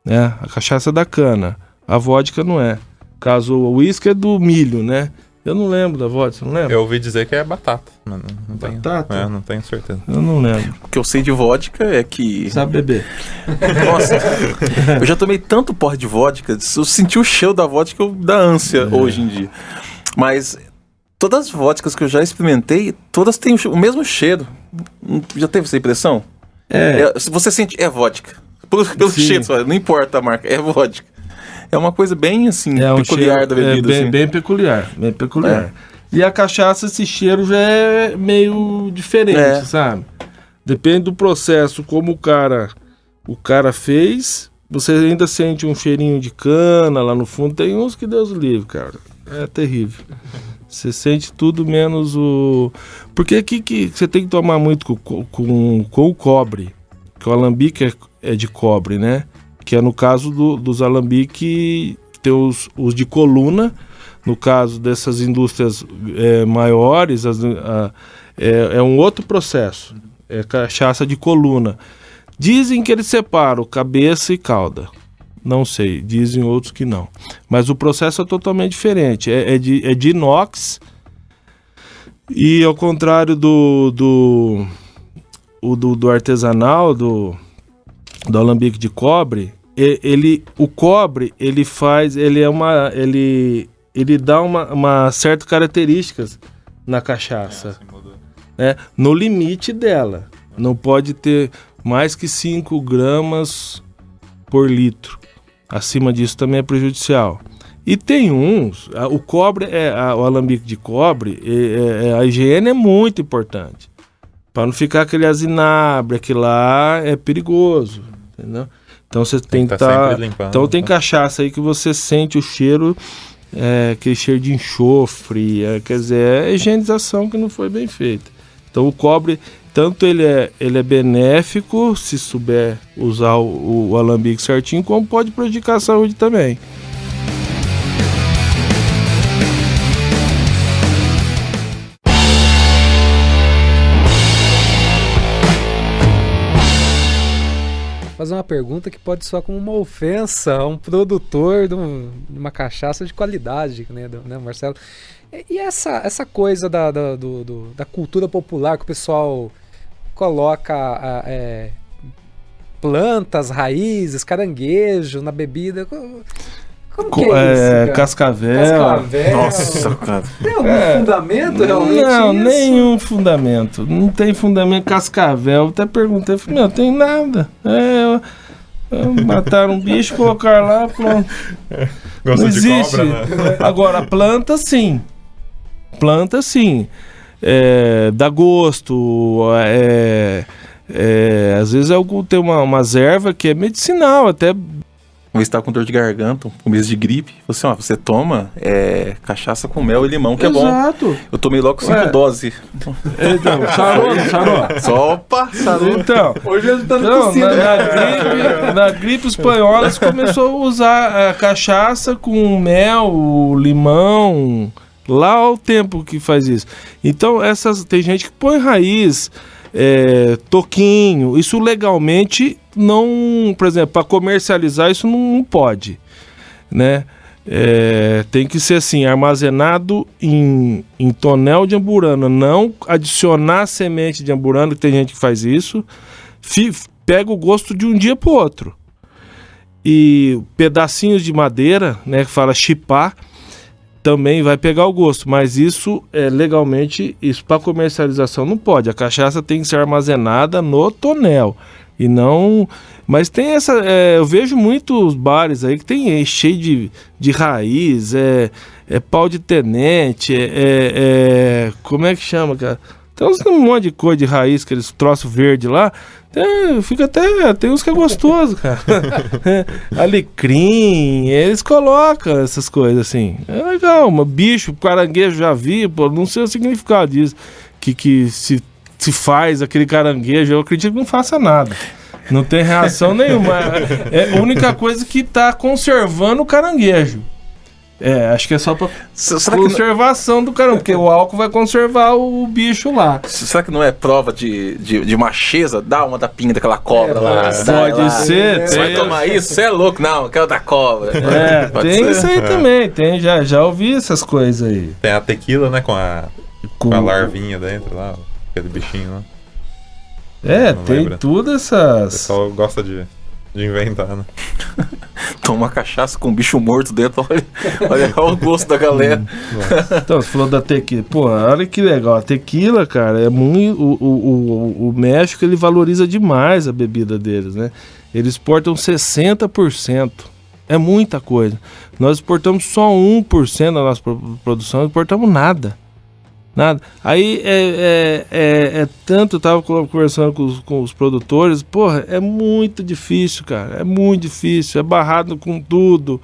né? A cachaça é da cana. A vodka não é. Caso o uísque é do milho, né? Eu não lembro da vodka, você não lembra? Eu ouvi dizer que é batata, mas não tenho. Batata? Não tenho certeza. Eu não lembro. O que eu sei de vodka é que... Sabe beber. Nossa, eu já tomei tanto porre de vodka, eu senti o cheiro da vodka da ânsia hoje em dia. Mas todas as vodkas que eu já experimentei, todas têm o mesmo cheiro. Já teve essa impressão? Você sente, é vodka. Pelo cheiro, não importa a marca, é vodka. É uma coisa bem, assim, peculiar da bebida. Assim. Bem peculiar. E a cachaça, esse cheiro já é meio diferente, sabe? Depende do processo, como o cara fez, você ainda sente um cheirinho de cana lá no fundo. Tem uns que Deus livre, cara. É terrível. Você sente tudo menos o... Porque aqui que você tem que tomar muito com o cobre, que o alambique é de cobre, né? Que é no caso dos alambiques, tem os de coluna, no caso dessas indústrias maiores, é um outro processo, é cachaça de coluna. Dizem que eles separam cabeça e cauda, não sei, dizem outros que não. Mas o processo é totalmente diferente, é de inox, e ao contrário do artesanal, do alambique de cobre, o cobre, ele dá uma certa características na cachaça, né? No limite dela, não pode ter mais que 5 gramas por litro, acima disso também é prejudicial. E tem uns, o cobre, o alambique de cobre, a higiene é muito importante. Para não ficar aquele azinabre, aquilo lá é perigoso, entendeu? Então você tem que estar... Então tem cachaça aí que você sente o cheiro, aquele cheiro de enxofre, quer dizer, é higienização que não foi bem feita. Então o cobre, tanto ele é benéfico, se souber usar o alambique certinho, como pode prejudicar a saúde também. Fazer uma pergunta que pode soar como uma ofensa a um produtor de uma cachaça de qualidade, né, Marcelo? E essa coisa da cultura popular que o pessoal coloca plantas, raízes, caranguejo na bebida, Como que é isso, cara? Cascavel. Cascavel. Nossa, cara. Tem algum fundamento realmente Não, isso? nenhum fundamento. Não tem fundamento. Cascavel. Até perguntei, falei, não tem nada. Mataram um bicho, colocaram lá, pronto. Gosto Não de existe. cobra, né? Agora, planta sim. Planta sim. Dá gosto. Às vezes tem umas ervas que é medicinal, até. Uma vez estava com dor de garganta, um começo de gripe. Você, você toma cachaça com mel e limão, que é bom. Exato. Eu tomei logo 5 doses. Então, sarou. Só sarou. Então, Hoje ele tá não, tossindo. na gripe espanhola se começou a usar a cachaça com mel, limão, lá ao tempo que faz isso. Então, tem gente que põe raiz, toquinho, isso legalmente não, por exemplo, para comercializar isso não pode, né? Tem que ser assim, armazenado em tonel de amburana, não adicionar semente de amburana, que tem gente que faz isso, pega o gosto de um dia pro outro. E pedacinhos de madeira, né, que fala chipar, também vai pegar o gosto, mas isso legalmente, isso para comercialização não pode. A cachaça tem que ser armazenada no tonel e não. Mas tem eu vejo muitos bares aí que tem cheio de raiz, pau de tenente, como é que chama, cara? Tem um monte de cor de raiz, aqueles troços verde lá. Tem uns que é gostoso, cara. Alecrim, eles colocam essas coisas assim. É legal, bicho, caranguejo já vi, pô, não sei o significado disso. Que se faz aquele caranguejo, eu acredito que não faça nada. Não tem reação nenhuma. É a única coisa que tá conservando o caranguejo. Acho que é só pra conservação do caranguejo, porque o álcool vai conservar o bicho lá. Será que não é prova de macheza? Dá uma da pinga daquela cobra lá. Pode ser. Você vai tomar isso? Você é louco? Não, eu quero da cobra. Tem isso aí também. Já ouvi essas coisas aí. Tem a tequila, né, com a larvinha dentro lá, aquele bichinho lá. Tem lembra. tudo O essas. pessoal gosta de inventar, né? Toma cachaça com bicho morto dentro, olha o gosto da galera. Então, você falou da tequila. Pô, olha que legal. A tequila, cara, é muito. O México, ele valoriza demais a bebida deles, né? Eles exportam 60%. É muita coisa. Nós exportamos só 1% da nossa produção, não exportamos nada. Nada. Aí tanto, eu tava conversando com os produtores, porra, é muito difícil, cara, é muito difícil, é barrado com tudo,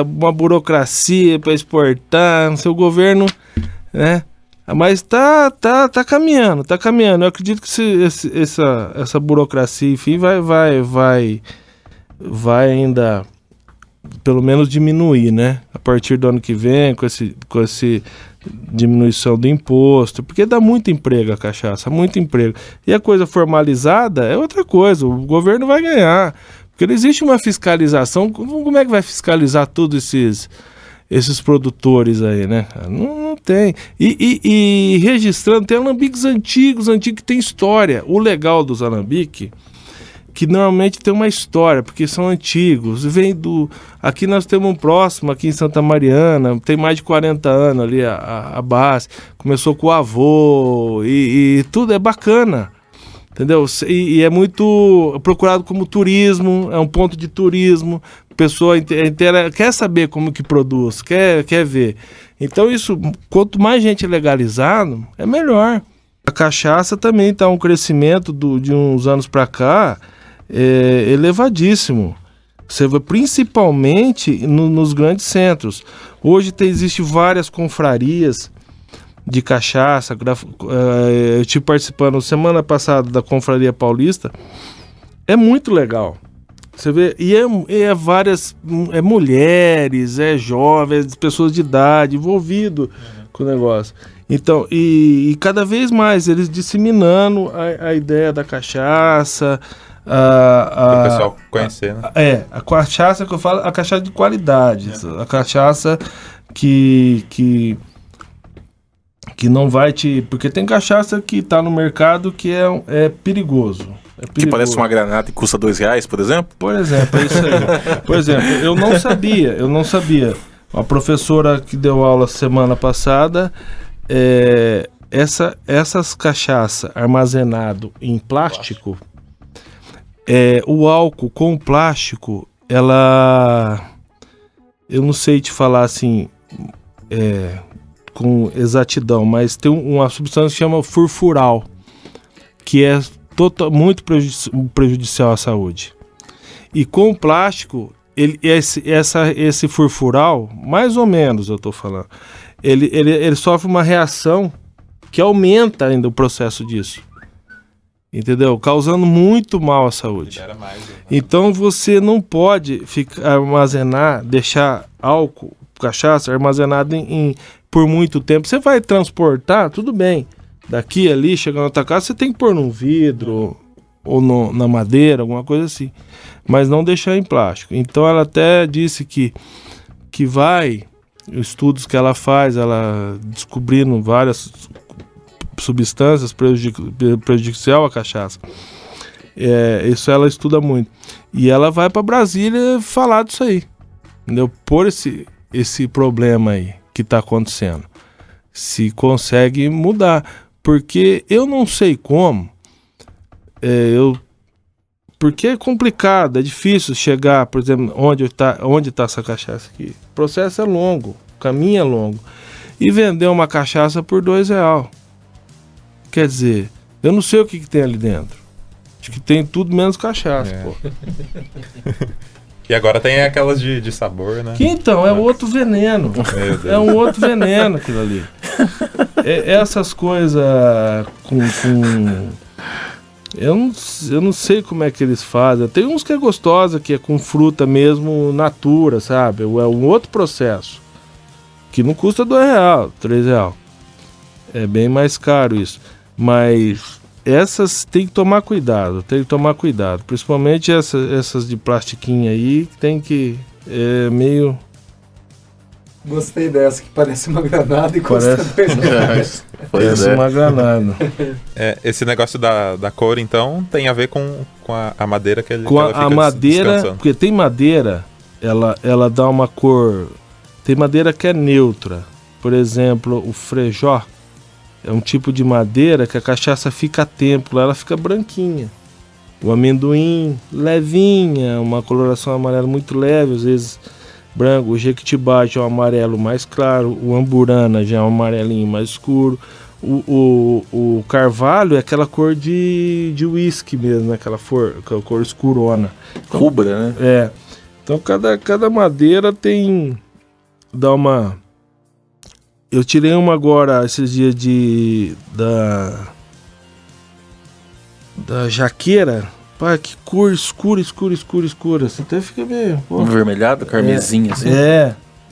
uma burocracia para exportar, não sei, o governo, né? Mas tá caminhando, eu acredito que essa burocracia, enfim, vai ainda pelo menos diminuir, né? A partir do ano que vem, com esse diminuição do imposto, porque dá muito emprego a cachaça, muito emprego. E a coisa formalizada é outra coisa, o governo vai ganhar, porque não existe uma fiscalização. Como é que vai fiscalizar todos esses produtores aí, né? Não tem. E registrando, tem alambiques antigos que tem história. O legal dos alambiques, que normalmente tem uma história, porque são antigos. Aqui nós temos um próximo, aqui em Santa Mariana, tem mais de 40 anos ali, a base. Começou com o avô, e tudo é bacana, entendeu? E é muito procurado como turismo, é um ponto de turismo. A pessoa inteira quer saber como que produz, quer ver. Então isso, quanto mais gente legalizado, é melhor. A cachaça também está um crescimento de uns anos para cá, elevadíssimo. Você vê principalmente nos grandes centros. Hoje existe várias confrarias de cachaça. Eu estive participando semana passada da Confraria Paulista. É muito legal. Você vê, é várias mulheres, jovens, pessoas de idade envolvidas com o negócio. Então, e cada vez mais eles disseminando a ideia da cachaça. Para o pessoal conhecer, né? A cachaça que eu falo, a cachaça de qualidade. A cachaça que não vai te... Porque tem cachaça que está no mercado que é perigoso. É Que perigoso. parece uma granada e custa R$2, por exemplo? Por exemplo, é isso aí. Por exemplo, eu não sabia. A professora que deu aula semana passada, essas cachaças armazenado em plástico, o álcool com o plástico, eu não sei te falar assim com exatidão, mas tem uma substância que chama furfural, que é muito prejudicial à saúde. E com o plástico, esse furfural, mais ou menos eu estou falando, ele sofre uma reação que aumenta ainda o processo disso. Entendeu? Causando muito mal à saúde. Então você não pode deixar álcool, cachaça armazenado por muito tempo. Você vai transportar, tudo bem. Daqui ali, chegando na tua casa, você tem que pôr num vidro ou na madeira, alguma coisa assim. Mas não deixar em plástico. Então ela até disse que estudos que ela faz, ela descobrindo várias substâncias prejudicial à cachaça. Isso ela estuda muito. E ela vai para Brasília falar disso aí. Entendeu? Por esse problema aí que está acontecendo. Se consegue mudar. Porque eu não sei como. Porque é complicado, é difícil chegar, por exemplo, onde tá essa cachaça aqui. O processo é longo, o caminho é longo. E vender uma cachaça por R$2. Quer dizer, eu não sei o que tem ali dentro. Acho que tem tudo menos cachaça, pô. E agora tem aquelas de sabor, né? Que então, é outro veneno. É um outro veneno aquilo ali. Essas coisas com eu não sei como é que eles fazem. Tem uns que é gostosa, que é com fruta mesmo, natura, sabe? É um outro processo. Que não custa R$2, R$3. É bem mais caro isso. Mas essas tem que tomar cuidado. Principalmente essas de plastiquinho aí, tem que... É meio... Gostei dessa, que parece uma granada e custa R$2. Parece uma granada. Esse negócio da cor, então, tem a ver com a madeira que ela fica a madeira, descansando. porque tem madeira, ela dá uma cor... Tem madeira que é neutra. Por exemplo, o frejó é um tipo de madeira que a cachaça fica a tempo, ela fica branquinha. O amendoim, levinha, uma coloração amarela muito leve, às vezes branco. O jequitibá já é um amarelo mais claro, o amburana já é um amarelinho mais escuro. O carvalho é aquela cor de uísque mesmo, aquela cor escurona. Rubra, né? Então cada madeira dá uma... Eu tirei uma agora esses dias da jaqueira. Pá, que cor escura. Você até fica meio... Vermelhado, carmesim, assim.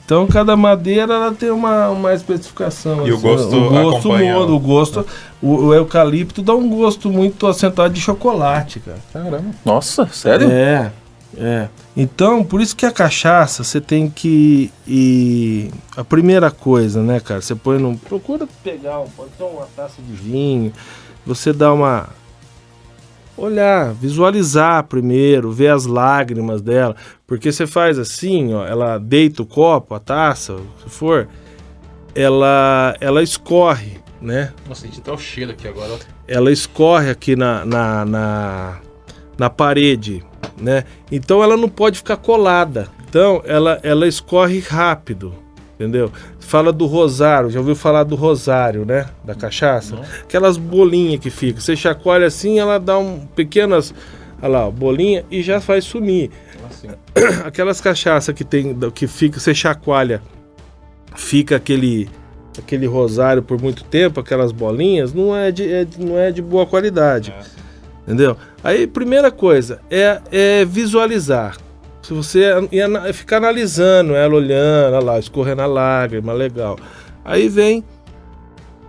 Então cada madeira ela tem uma especificação. E assim, o gosto acompanha. Muda, o gosto. O eucalipto dá um gosto muito acentuado de chocolate, cara. Caramba. Nossa, sério? Então, por isso que a cachaça, você tem que a primeira coisa, né, cara? Você procura pegar, pode ser uma taça de vinho, você dá olhar, visualizar primeiro, ver as lágrimas dela, porque você faz assim, ó, ela deita o copo, a taça, se for, ela escorre, né? Nossa, senti até o cheiro aqui agora. Ela escorre aqui na parede, né? Então ela não pode ficar colada. Então ela escorre rápido, entendeu? Fala do rosário, já ouviu falar do rosário, né? Da cachaça? Não. Aquelas bolinhas que ficam. Você chacoalha assim, ela dá pequenas, olha lá, bolinha e já faz sumir. Assim. Aquelas cachaças que fica, você chacoalha, fica aquele rosário por muito tempo, aquelas bolinhas, não é de boa qualidade. Entendeu? Aí, primeira coisa é visualizar. Se você ficar analisando ela, olhando, olha lá, escorrendo a lágrima, legal. Aí vem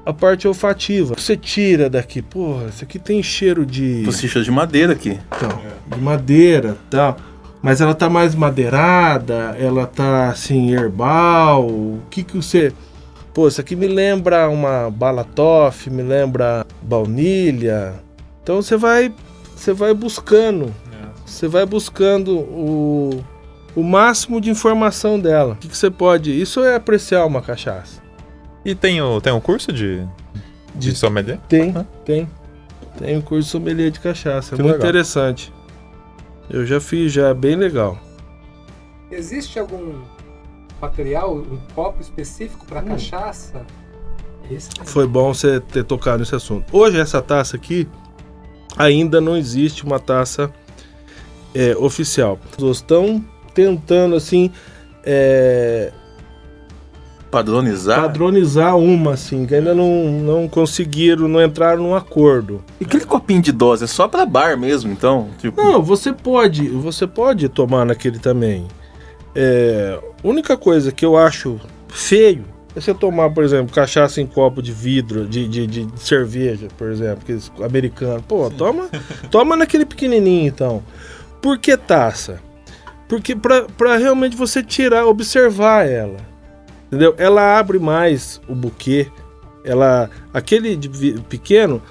a parte olfativa. Você tira daqui, porra, isso aqui tem cheiro de... Você cheiro de madeira aqui. Então, de madeira e tal. Mas ela tá mais madeirada, ela tá assim, herbal. O que você... Pô, isso aqui me lembra uma bala toffee, me lembra baunilha. Então você vai vai buscando. Você vai buscando o máximo de informação dela. O que você pode... Isso é apreciar uma cachaça. E tem um curso de sommelier? Tem. Tem um curso de sommelier de cachaça. É muito interessante. Eu já fiz, é bem legal. Existe algum material, um copo específico para cachaça? Foi bom você ter tocado nesse assunto. Hoje essa taça aqui, ainda não existe uma taça oficial. As pessoas estão tentando assim padronizar uma assim, que ainda não conseguiram, não entraram num acordo. E aquele copinho de dose é só pra bar mesmo, então? Tipo... Não, você pode tomar naquele também. A única coisa que eu acho feio é você tomar, por exemplo, cachaça em copo de vidro, de cerveja, por exemplo, que americano. Pô, toma naquele pequenininho, então. Por que taça? Porque pra realmente você observar ela, entendeu? Ela abre mais o buquê. Aquele pequeno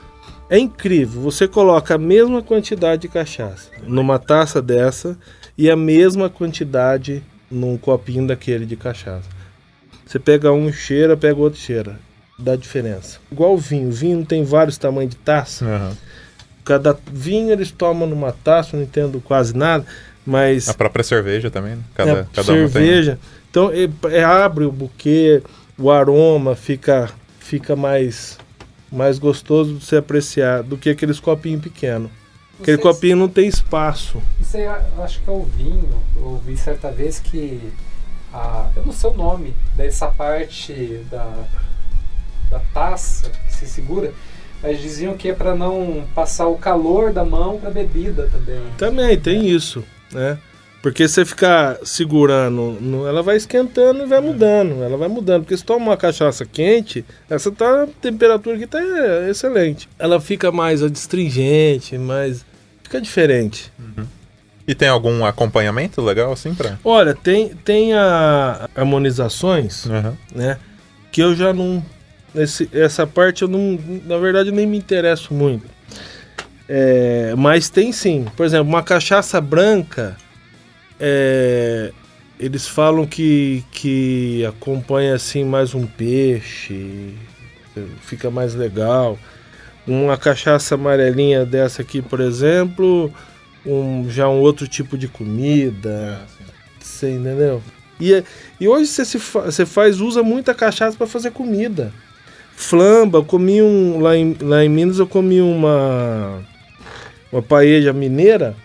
é incrível. Você coloca a mesma quantidade de cachaça numa taça dessa e a mesma quantidade num copinho daquele de cachaça. Você pega um cheira, pega outro cheira. Dá diferença. Igual o vinho. O vinho tem vários tamanhos de taça. Uhum. Cada vinho eles tomam numa taça, não entendo quase nada, mas... A própria cerveja também, né? Cada cerveja. Então, abre o buquê, o aroma fica mais gostoso de se apreciar do que aqueles copinhos pequenos. Aquele copinho não tem espaço. Isso aí eu acho que é o vinho. Eu ouvi certa vez que... eu não sei o nome dessa parte da taça que se segura, mas diziam que é para não passar o calor da mão para a bebida também. Também tem isso, né? Porque você ficar segurando, ela vai esquentando e vai mudando. Ela vai mudando. Porque se toma uma cachaça quente, essa a temperatura aqui tá excelente. Ela fica mais adstringente, fica diferente. Uhum. E tem algum acompanhamento legal assim pra... Olha, tem harmonizações, né? Que eu já não... Essa parte eu não... Na verdade, eu nem me interesso muito. Mas tem sim. Por exemplo, uma cachaça branca... eles falam que acompanha assim mais um peixe, fica mais legal. Uma cachaça amarelinha dessa aqui, por exemplo, já um outro tipo de comida, você entendeu? E hoje você usa muita cachaça para fazer comida. Flamba, eu comi lá em Minas eu comi uma paella mineira,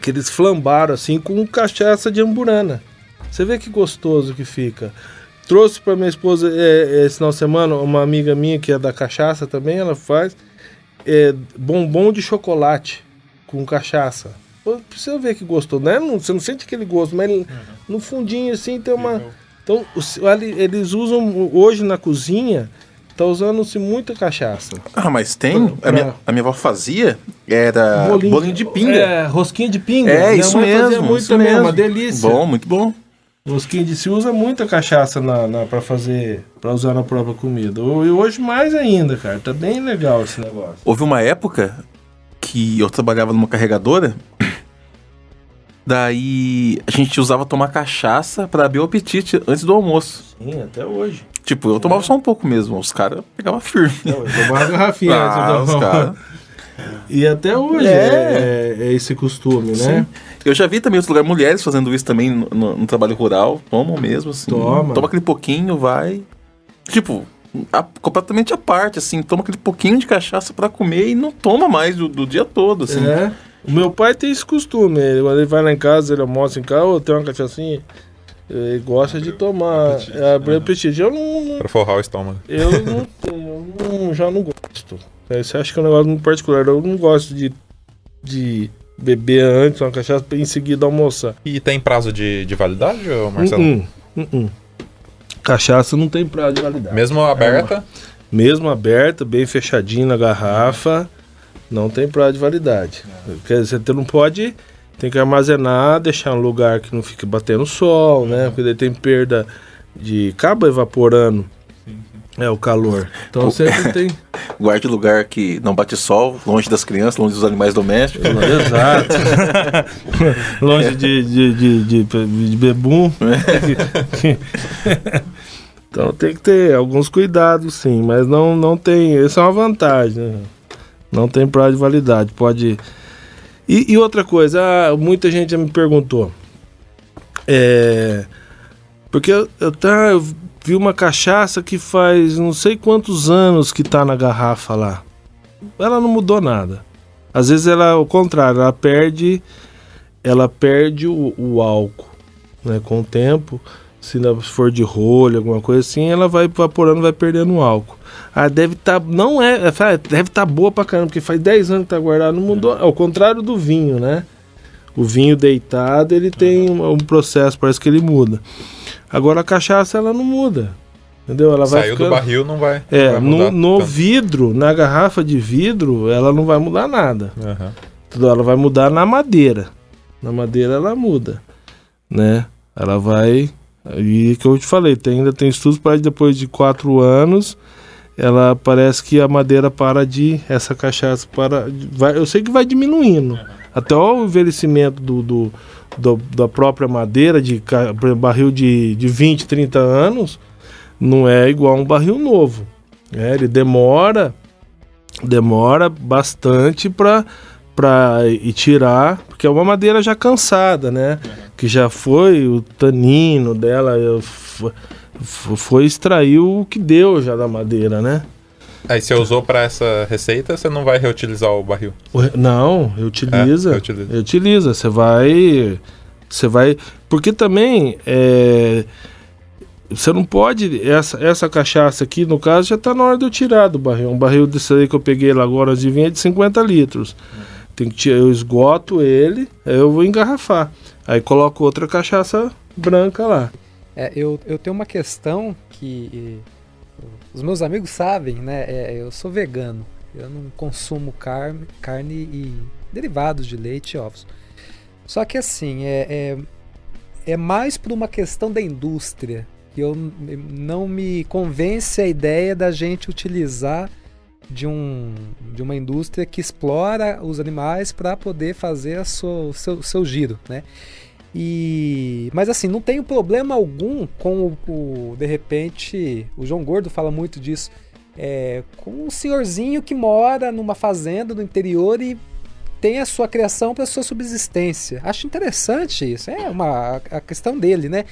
que eles flambaram assim com cachaça de amburana. Você vê que gostoso que fica. Trouxe para minha esposa esse final de semana, uma amiga minha que é da cachaça também, ela faz bombom de chocolate com cachaça. Você vê que gostoso, né? Você não sente aquele gosto, mas no fundinho assim tem uma... Então eles usam hoje na cozinha, tá usando-se muita cachaça. Mas tem. A minha avó fazia, era bolinho de pinga. Rosquinha de pinga. Isso mesmo. Muito também, é uma delícia. Bom, muito bom. Rosquinha se usa muita cachaça para usar na própria comida. E hoje mais ainda, cara. Tá bem legal esse negócio. Houve uma época que eu trabalhava numa carregadora. Daí a gente usava tomar cachaça para abrir o apetite antes do almoço. Sim, até hoje. Tipo, eu tomava só um pouco mesmo. Os caras pegavam firme. Eu tomava garrafinha antes os caras. E até hoje é esse costume, né? Sim. Eu já vi também outros lugares, mulheres fazendo isso também no trabalho rural. Tomam mesmo, assim. Toma aquele pouquinho, vai... Tipo, completamente à parte, assim. Toma aquele pouquinho de cachaça pra comer e não toma mais do dia todo, assim. O meu pai tem esse costume. Quando ele vai lá em casa, ele almoça em casa, ou tem uma cachaçinha... Ele gosta de tomar, abrir apetite. Eu não... Pra forrar o estômago. Eu não tenho, já não gosto. Você acha que é um negócio muito particular. Eu não gosto de beber antes uma cachaça e em seguida almoçar. E tem prazo de validade, Marcelo? Cachaça não tem prazo de validade. Mesmo aberta? Mesmo aberta, bem fechadinha na garrafa, não tem prazo de validade. Quer dizer, você não pode... Tem que armazenar, deixar um lugar que não fique batendo sol, né? Porque daí tem perda acaba evaporando É, o calor. Então sempre tem... Guarde lugar que não bate sol, longe das crianças, longe dos animais domésticos. Exato. Longe de bebum. Então tem que ter alguns cuidados, sim, mas não tem... Essa é uma vantagem, né? Não tem prazo de validade, pode... E outra coisa, muita gente já me perguntou, porque eu vi uma cachaça que faz não sei quantos anos que tá na garrafa lá. Ela não mudou nada. Às vezes ela, ao contrário, ela perde o álcool, né? Com o tempo, se for de rolha, alguma coisa assim, ela vai evaporando, vai perdendo o álcool. Deve estar, deve estar boa pra caramba, porque faz 10 anos que tá guardado, não mudou. Ao contrário do vinho, né? O vinho deitado, ele tem um processo, parece que ele muda. Agora a cachaça, ela não muda, entendeu? Ela vai Saiu ficando... do barril, não vai mudar no tanto. vidro, na garrafa de vidro, ela não vai mudar nada. Uhum. Ela vai mudar na madeira. Na madeira ela muda, né? Ela vai... E que eu te falei, ainda tem estudos para depois de 4 anos, ela parece que a madeira essa cachaça eu sei que vai diminuindo. Até o envelhecimento da própria madeira, barril de 20, 30 anos, não é igual a um barril novo. Ele demora bastante para tirar, porque é uma madeira já cansada, né? Que já foi o tanino dela, foi extrair o que deu já da madeira, né? Aí você usou para essa receita, você não vai reutilizar o barril? Não, utiliza. Você vai... Porque também você não pode... Essa cachaça aqui, no caso, já está na hora de eu tirar do barril. Um barril desse aí que eu peguei lá agora de vinho é de 50 litros. Eu esgoto ele, aí eu vou engarrafar. Aí coloco outra cachaça branca lá. Eu tenho uma questão que os meus amigos sabem, né? Eu sou vegano. Eu não consumo carne e derivados de leite e ovos. Só que assim, é mais por uma questão da indústria. Não me convence a ideia da gente utilizar de uma indústria que explora os animais para poder fazer o seu giro, né? Mas assim, não tenho problema algum com de repente, o João Gordo fala muito disso, com um senhorzinho que mora numa fazenda no interior e tem a sua criação para sua subsistência. Acho interessante isso, a questão dele, né?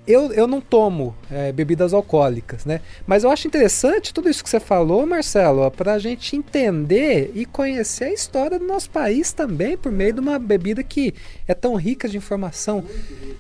Eu não tomo bebidas alcoólicas, né? Mas eu acho interessante tudo isso que você falou, Marcelo, para a gente entender e conhecer a história do nosso país também, por meio de uma bebida que é tão rica de informação,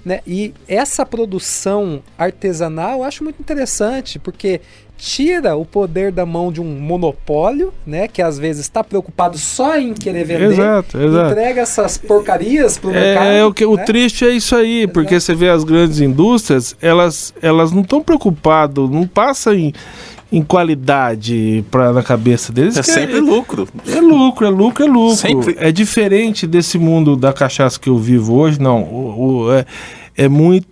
né? E essa produção artesanal eu acho muito interessante, porque tira o poder da mão de um monopólio, né, que às vezes está preocupado só em querer vender, exato. entrega essas porcarias pro mercado. O triste é isso aí, exato. Porque você vê as grandes indústrias, elas não estão preocupadas, não passa em qualidade na cabeça deles. Sempre lucro. É lucro. Sempre. É diferente desse mundo da cachaça que eu vivo hoje, não.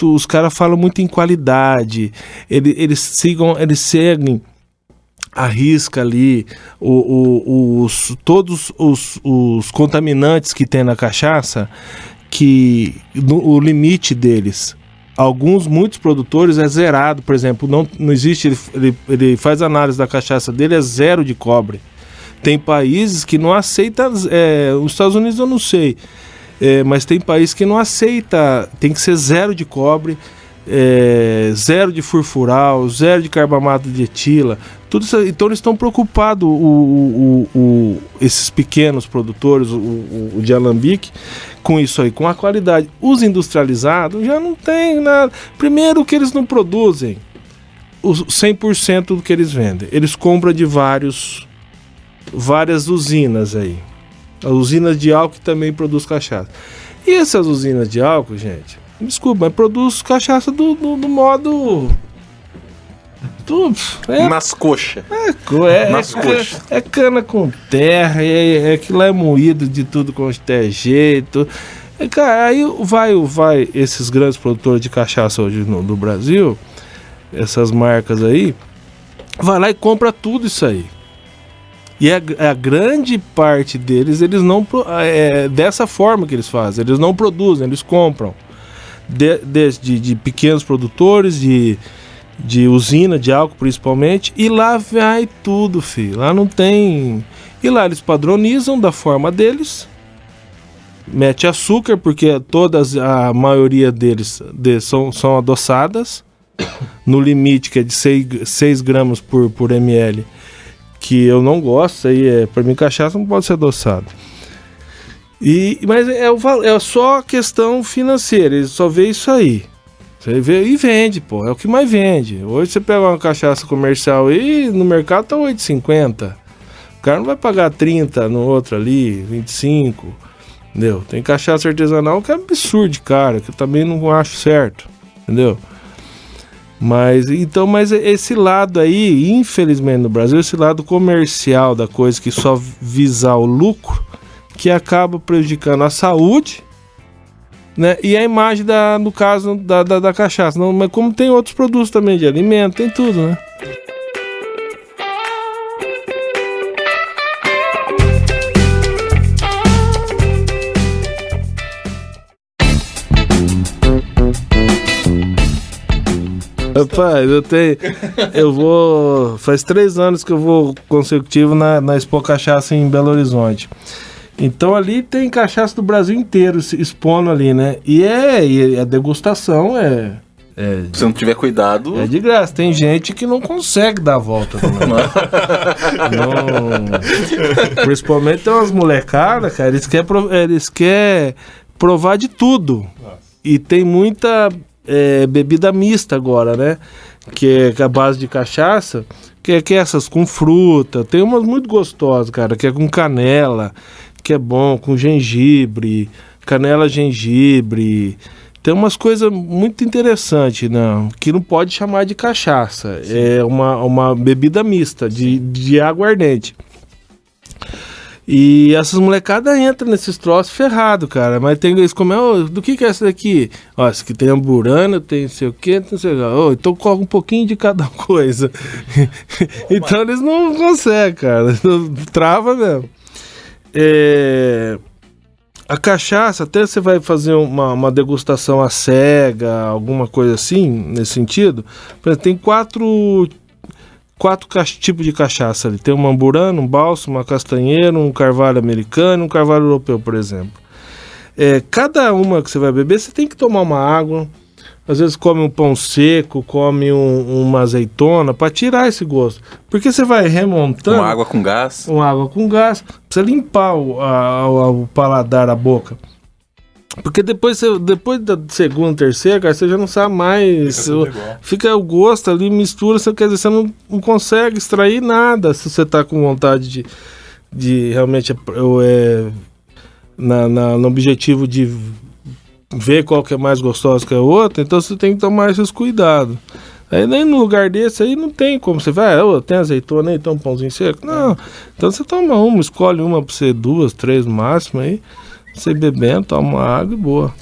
Os caras falam muito em qualidade, eles seguem a risca ali, todos os contaminantes que tem na cachaça, o limite deles. Muitos produtores é zerado, por exemplo, não existe, ele faz análise da cachaça dele, é 0 de cobre. Tem países que não aceitam, os Estados Unidos eu não sei, mas tem país que não aceita, tem que ser 0 de cobre, 0 de furfural, 0 de carbamato de etila, tudo isso. Então eles estão preocupados, esses pequenos produtores, o de alambique, com isso aí, com a qualidade. Os industrializados já não tem nada. Primeiro que eles não produzem os 100% do que eles vendem, eles compram de várias usinas aí. As usinas de álcool que também produz cachaça. E essas usinas de álcool, gente, desculpa, mas produz cachaça do modo... nas coxas. Nas coxas. É cana com terra, aquilo é moído de tudo com jeito. Cara, aí vai esses grandes produtores de cachaça hoje no Brasil, essas marcas aí, vai lá e compra tudo isso aí. E a grande parte deles, eles não... É dessa forma que eles fazem. Eles não produzem, eles compram. De pequenos produtores, de usina de álcool principalmente. E lá vai tudo, filho. Lá não tem... E lá eles padronizam da forma deles. Mete açúcar, porque a maioria deles são adoçadas. No limite, que é de 6 gramas por ml. Que eu não gosto, aí pra mim cachaça não pode ser adoçado. Mas é só questão financeira, eles só vê isso aí. Você vê e vende, pô, é o que mais vende. Hoje você pega uma cachaça comercial e no mercado tá 8,50. O cara não vai pagar 30 no outro ali, 25, entendeu? Tem cachaça artesanal que é absurdo, cara, que eu também não acho certo, entendeu? Mas esse lado aí, infelizmente no Brasil, esse lado comercial da coisa que só visar o lucro, que acaba prejudicando a saúde, né? E a imagem no caso da cachaça. Não, mas como tem outros produtos também de alimento, tem tudo, né? Rapaz, faz 3 anos que eu vou consecutivo na Expo Cachaça em Belo Horizonte. Então ali tem cachaça do Brasil inteiro expondo ali, né? E a degustação se não tiver cuidado... É de graça. Tem gente que não consegue dar a volta. Principalmente tem umas molecadas, cara, eles querem provar de tudo. Nossa. E tem muita... bebida mista agora, né? Que é a base de cachaça, que é essas com fruta. Tem umas muito gostosas, cara, que é com canela, que é bom, com gengibre, canela, gengibre. Tem umas coisas muito interessantes, né? Que não pode chamar de cachaça. Sim. É uma bebida mista, de aguardente. E essas molecadas entram nesses troços ferrado, cara. Mas tem eles comem, do que é essa daqui? Ó, esse aqui tem amburana, tem não sei o que, não sei o que. Então coloca um pouquinho de cada coisa. Então eles não conseguem, cara. Trava mesmo. A cachaça, até você vai fazer uma degustação à cega, alguma coisa assim, nesse sentido. Por exemplo, tem quatro tipos de cachaça ali. Tem uma amburana, um bálsamo, uma castanheira, um carvalho americano, um carvalho europeu, por exemplo. Cada uma que você vai beber, você tem que tomar uma água. Às vezes come um pão seco, come uma azeitona, para tirar esse gosto. Porque você vai remontando... Uma água com gás. Uma água com gás. Precisa limpar o paladar, a boca. Porque depois da segunda, terceira, cara, você já não sabe mais. Fica o gosto ali, mistura, quer dizer, você não consegue extrair nada se você tá com vontade de realmente no objetivo de ver qual que é mais gostoso que a outra. Então você tem que tomar esses cuidados. Aí nem no lugar desse aí não tem como você vai, tem azeitona aí, tem um pãozinho seco. Não, então você toma escolhe uma pra você, 2, 3 no máximo aí. Você bebendo, toma uma água e boa.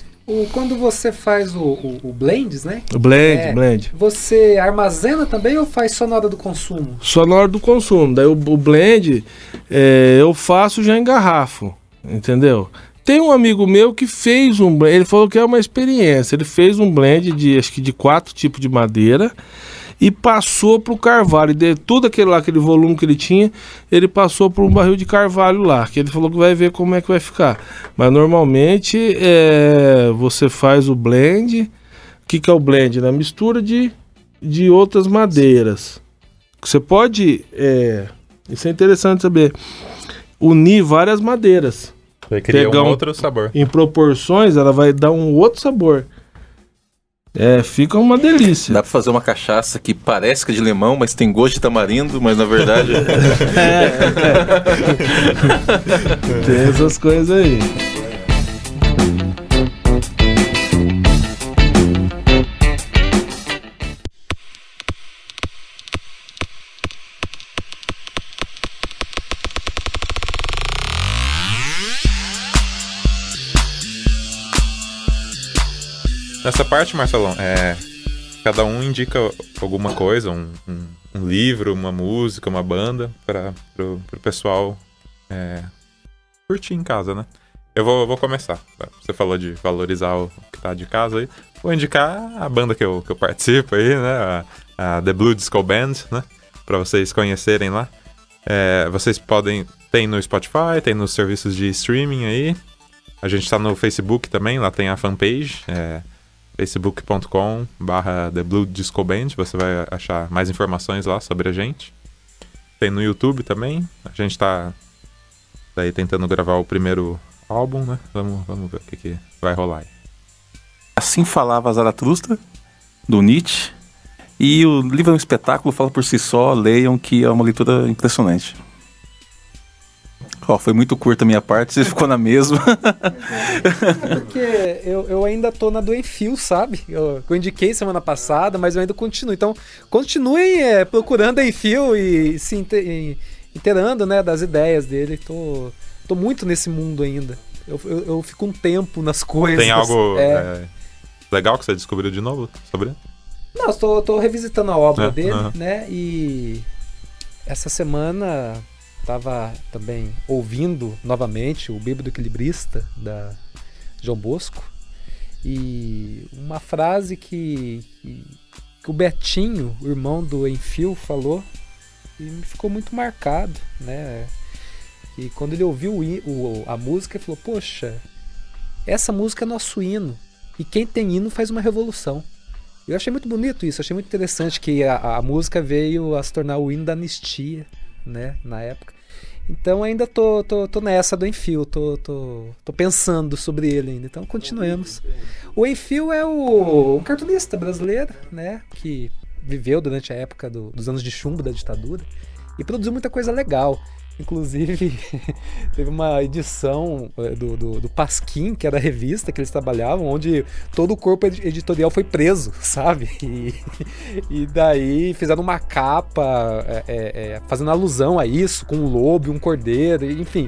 Quando você faz o blends, né? O blend. Você armazena também ou faz só na hora do consumo? Só na hora do consumo. Daí o blend eu faço já em garrafo, entendeu? Tem um amigo meu que fez um blend, ele falou que é uma experiência. Ele fez um blend acho que de 4 tipos de madeira e passou pro carvalho. De tudo aquele volume que ele tinha, ele passou por um barril de carvalho lá, que ele falou que vai ver como é que vai ficar. Mas normalmente você faz o blend. O que é o blend? Na mistura de outras madeiras. Você pode, isso é interessante saber, unir várias madeiras. Vai criar um outro sabor. Em proporções, ela vai dar um outro sabor. Fica uma delícia. Dá pra fazer uma cachaça que parece que é de limão, mas tem gosto de tamarindo, mas na verdade... Tem essas coisas aí. Nessa parte, Marcelão, cada um indica alguma coisa, um livro, uma música, uma banda, pro pessoal curtir em casa, né? Eu vou começar. Você falou de valorizar o que tá de casa aí. Vou indicar a banda que eu participo aí, né? A The Blue Disco Band, né? Pra vocês conhecerem lá. Vocês tem no Spotify, tem nos serviços de streaming aí. A gente tá no Facebook também, lá tem a fanpage, facebook.com/The Blue Disco Band. Você vai achar mais informações lá sobre a gente. Tem no YouTube também. A gente tá daí tentando gravar o primeiro álbum, né? Vamos ver o que vai rolar aí. Assim falava Zaratustra, do Nietzsche. E o livro é um espetáculo, fala por si só, leiam, que é uma leitura impressionante. Foi muito curta a minha parte, você ficou na mesma. Porque eu ainda tô na do Enfio, sabe? Eu indiquei semana passada, mas eu ainda continuo. Então, continuem procurando Enfio e se inteirando, né, das ideias dele. Tô muito nesse mundo ainda. Eu fico um tempo nas coisas. Tem algo legal que você descobriu de novo sobre ele? Não, eu tô revisitando a obra dele, né? E essa semana tava também ouvindo novamente o Bêbado Equilibrista, da João Bosco. E uma frase que o Betinho, o irmão do Enfio, falou e me ficou muito marcado, né? E quando ele ouviu a música, ele falou: poxa, essa música é nosso hino. E quem tem hino faz uma revolução. Eu achei muito bonito isso, achei muito interessante que a música veio a se tornar o hino da anistia, né, na época. Então ainda tô nessa do Enfio, tô pensando sobre ele ainda. Então continuemos. O Enfio é um cartunista brasileiro, né, que viveu durante a época dos anos de chumbo da ditadura e produziu muita coisa legal. Inclusive, teve uma edição do Pasquim, que era a revista que eles trabalhavam, onde todo o corpo editorial foi preso, sabe? E daí fizeram uma capa fazendo alusão a isso, com um lobo e um cordeiro, enfim.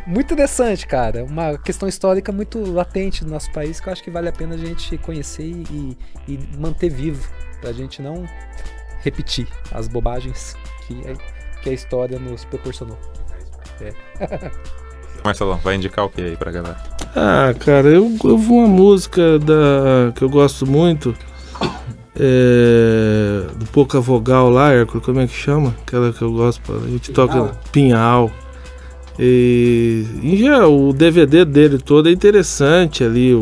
Muito interessante, cara. Uma questão histórica muito latente no nosso país, que eu acho que vale a pena a gente conhecer e manter vivo, pra gente não repetir as bobagens que a história nos proporcionou. Marcelão, vai indicar o que aí pra galera? Ah, cara, eu vou uma música que eu gosto muito, do Pouca Vogal lá, Hércules, como é que chama? Aquela que eu gosto, a gente toca Pinhal. E em geral, o DVD dele todo é interessante ali,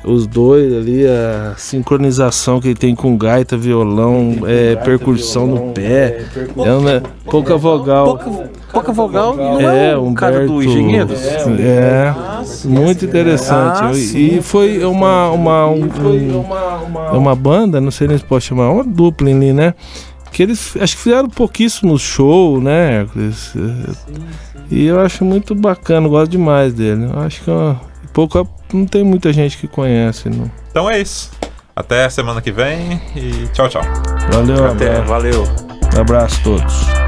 os dois ali, a sincronização que ele tem com gaita, violão, percussão no pé, pouca vogal. Pouca vogal não é o cara do Engenheiros? Muito interessante. E foi uma banda, não sei nem se pode chamar, uma dupla ali, né? Que eles acho que fizeram pouquíssimo show, né? E eu acho muito bacana, gosto demais dele. Eu acho que não tem muita gente que conhece, não. Então é isso. Até semana que vem e tchau, tchau. Valeu, valeu. Um abraço a todos.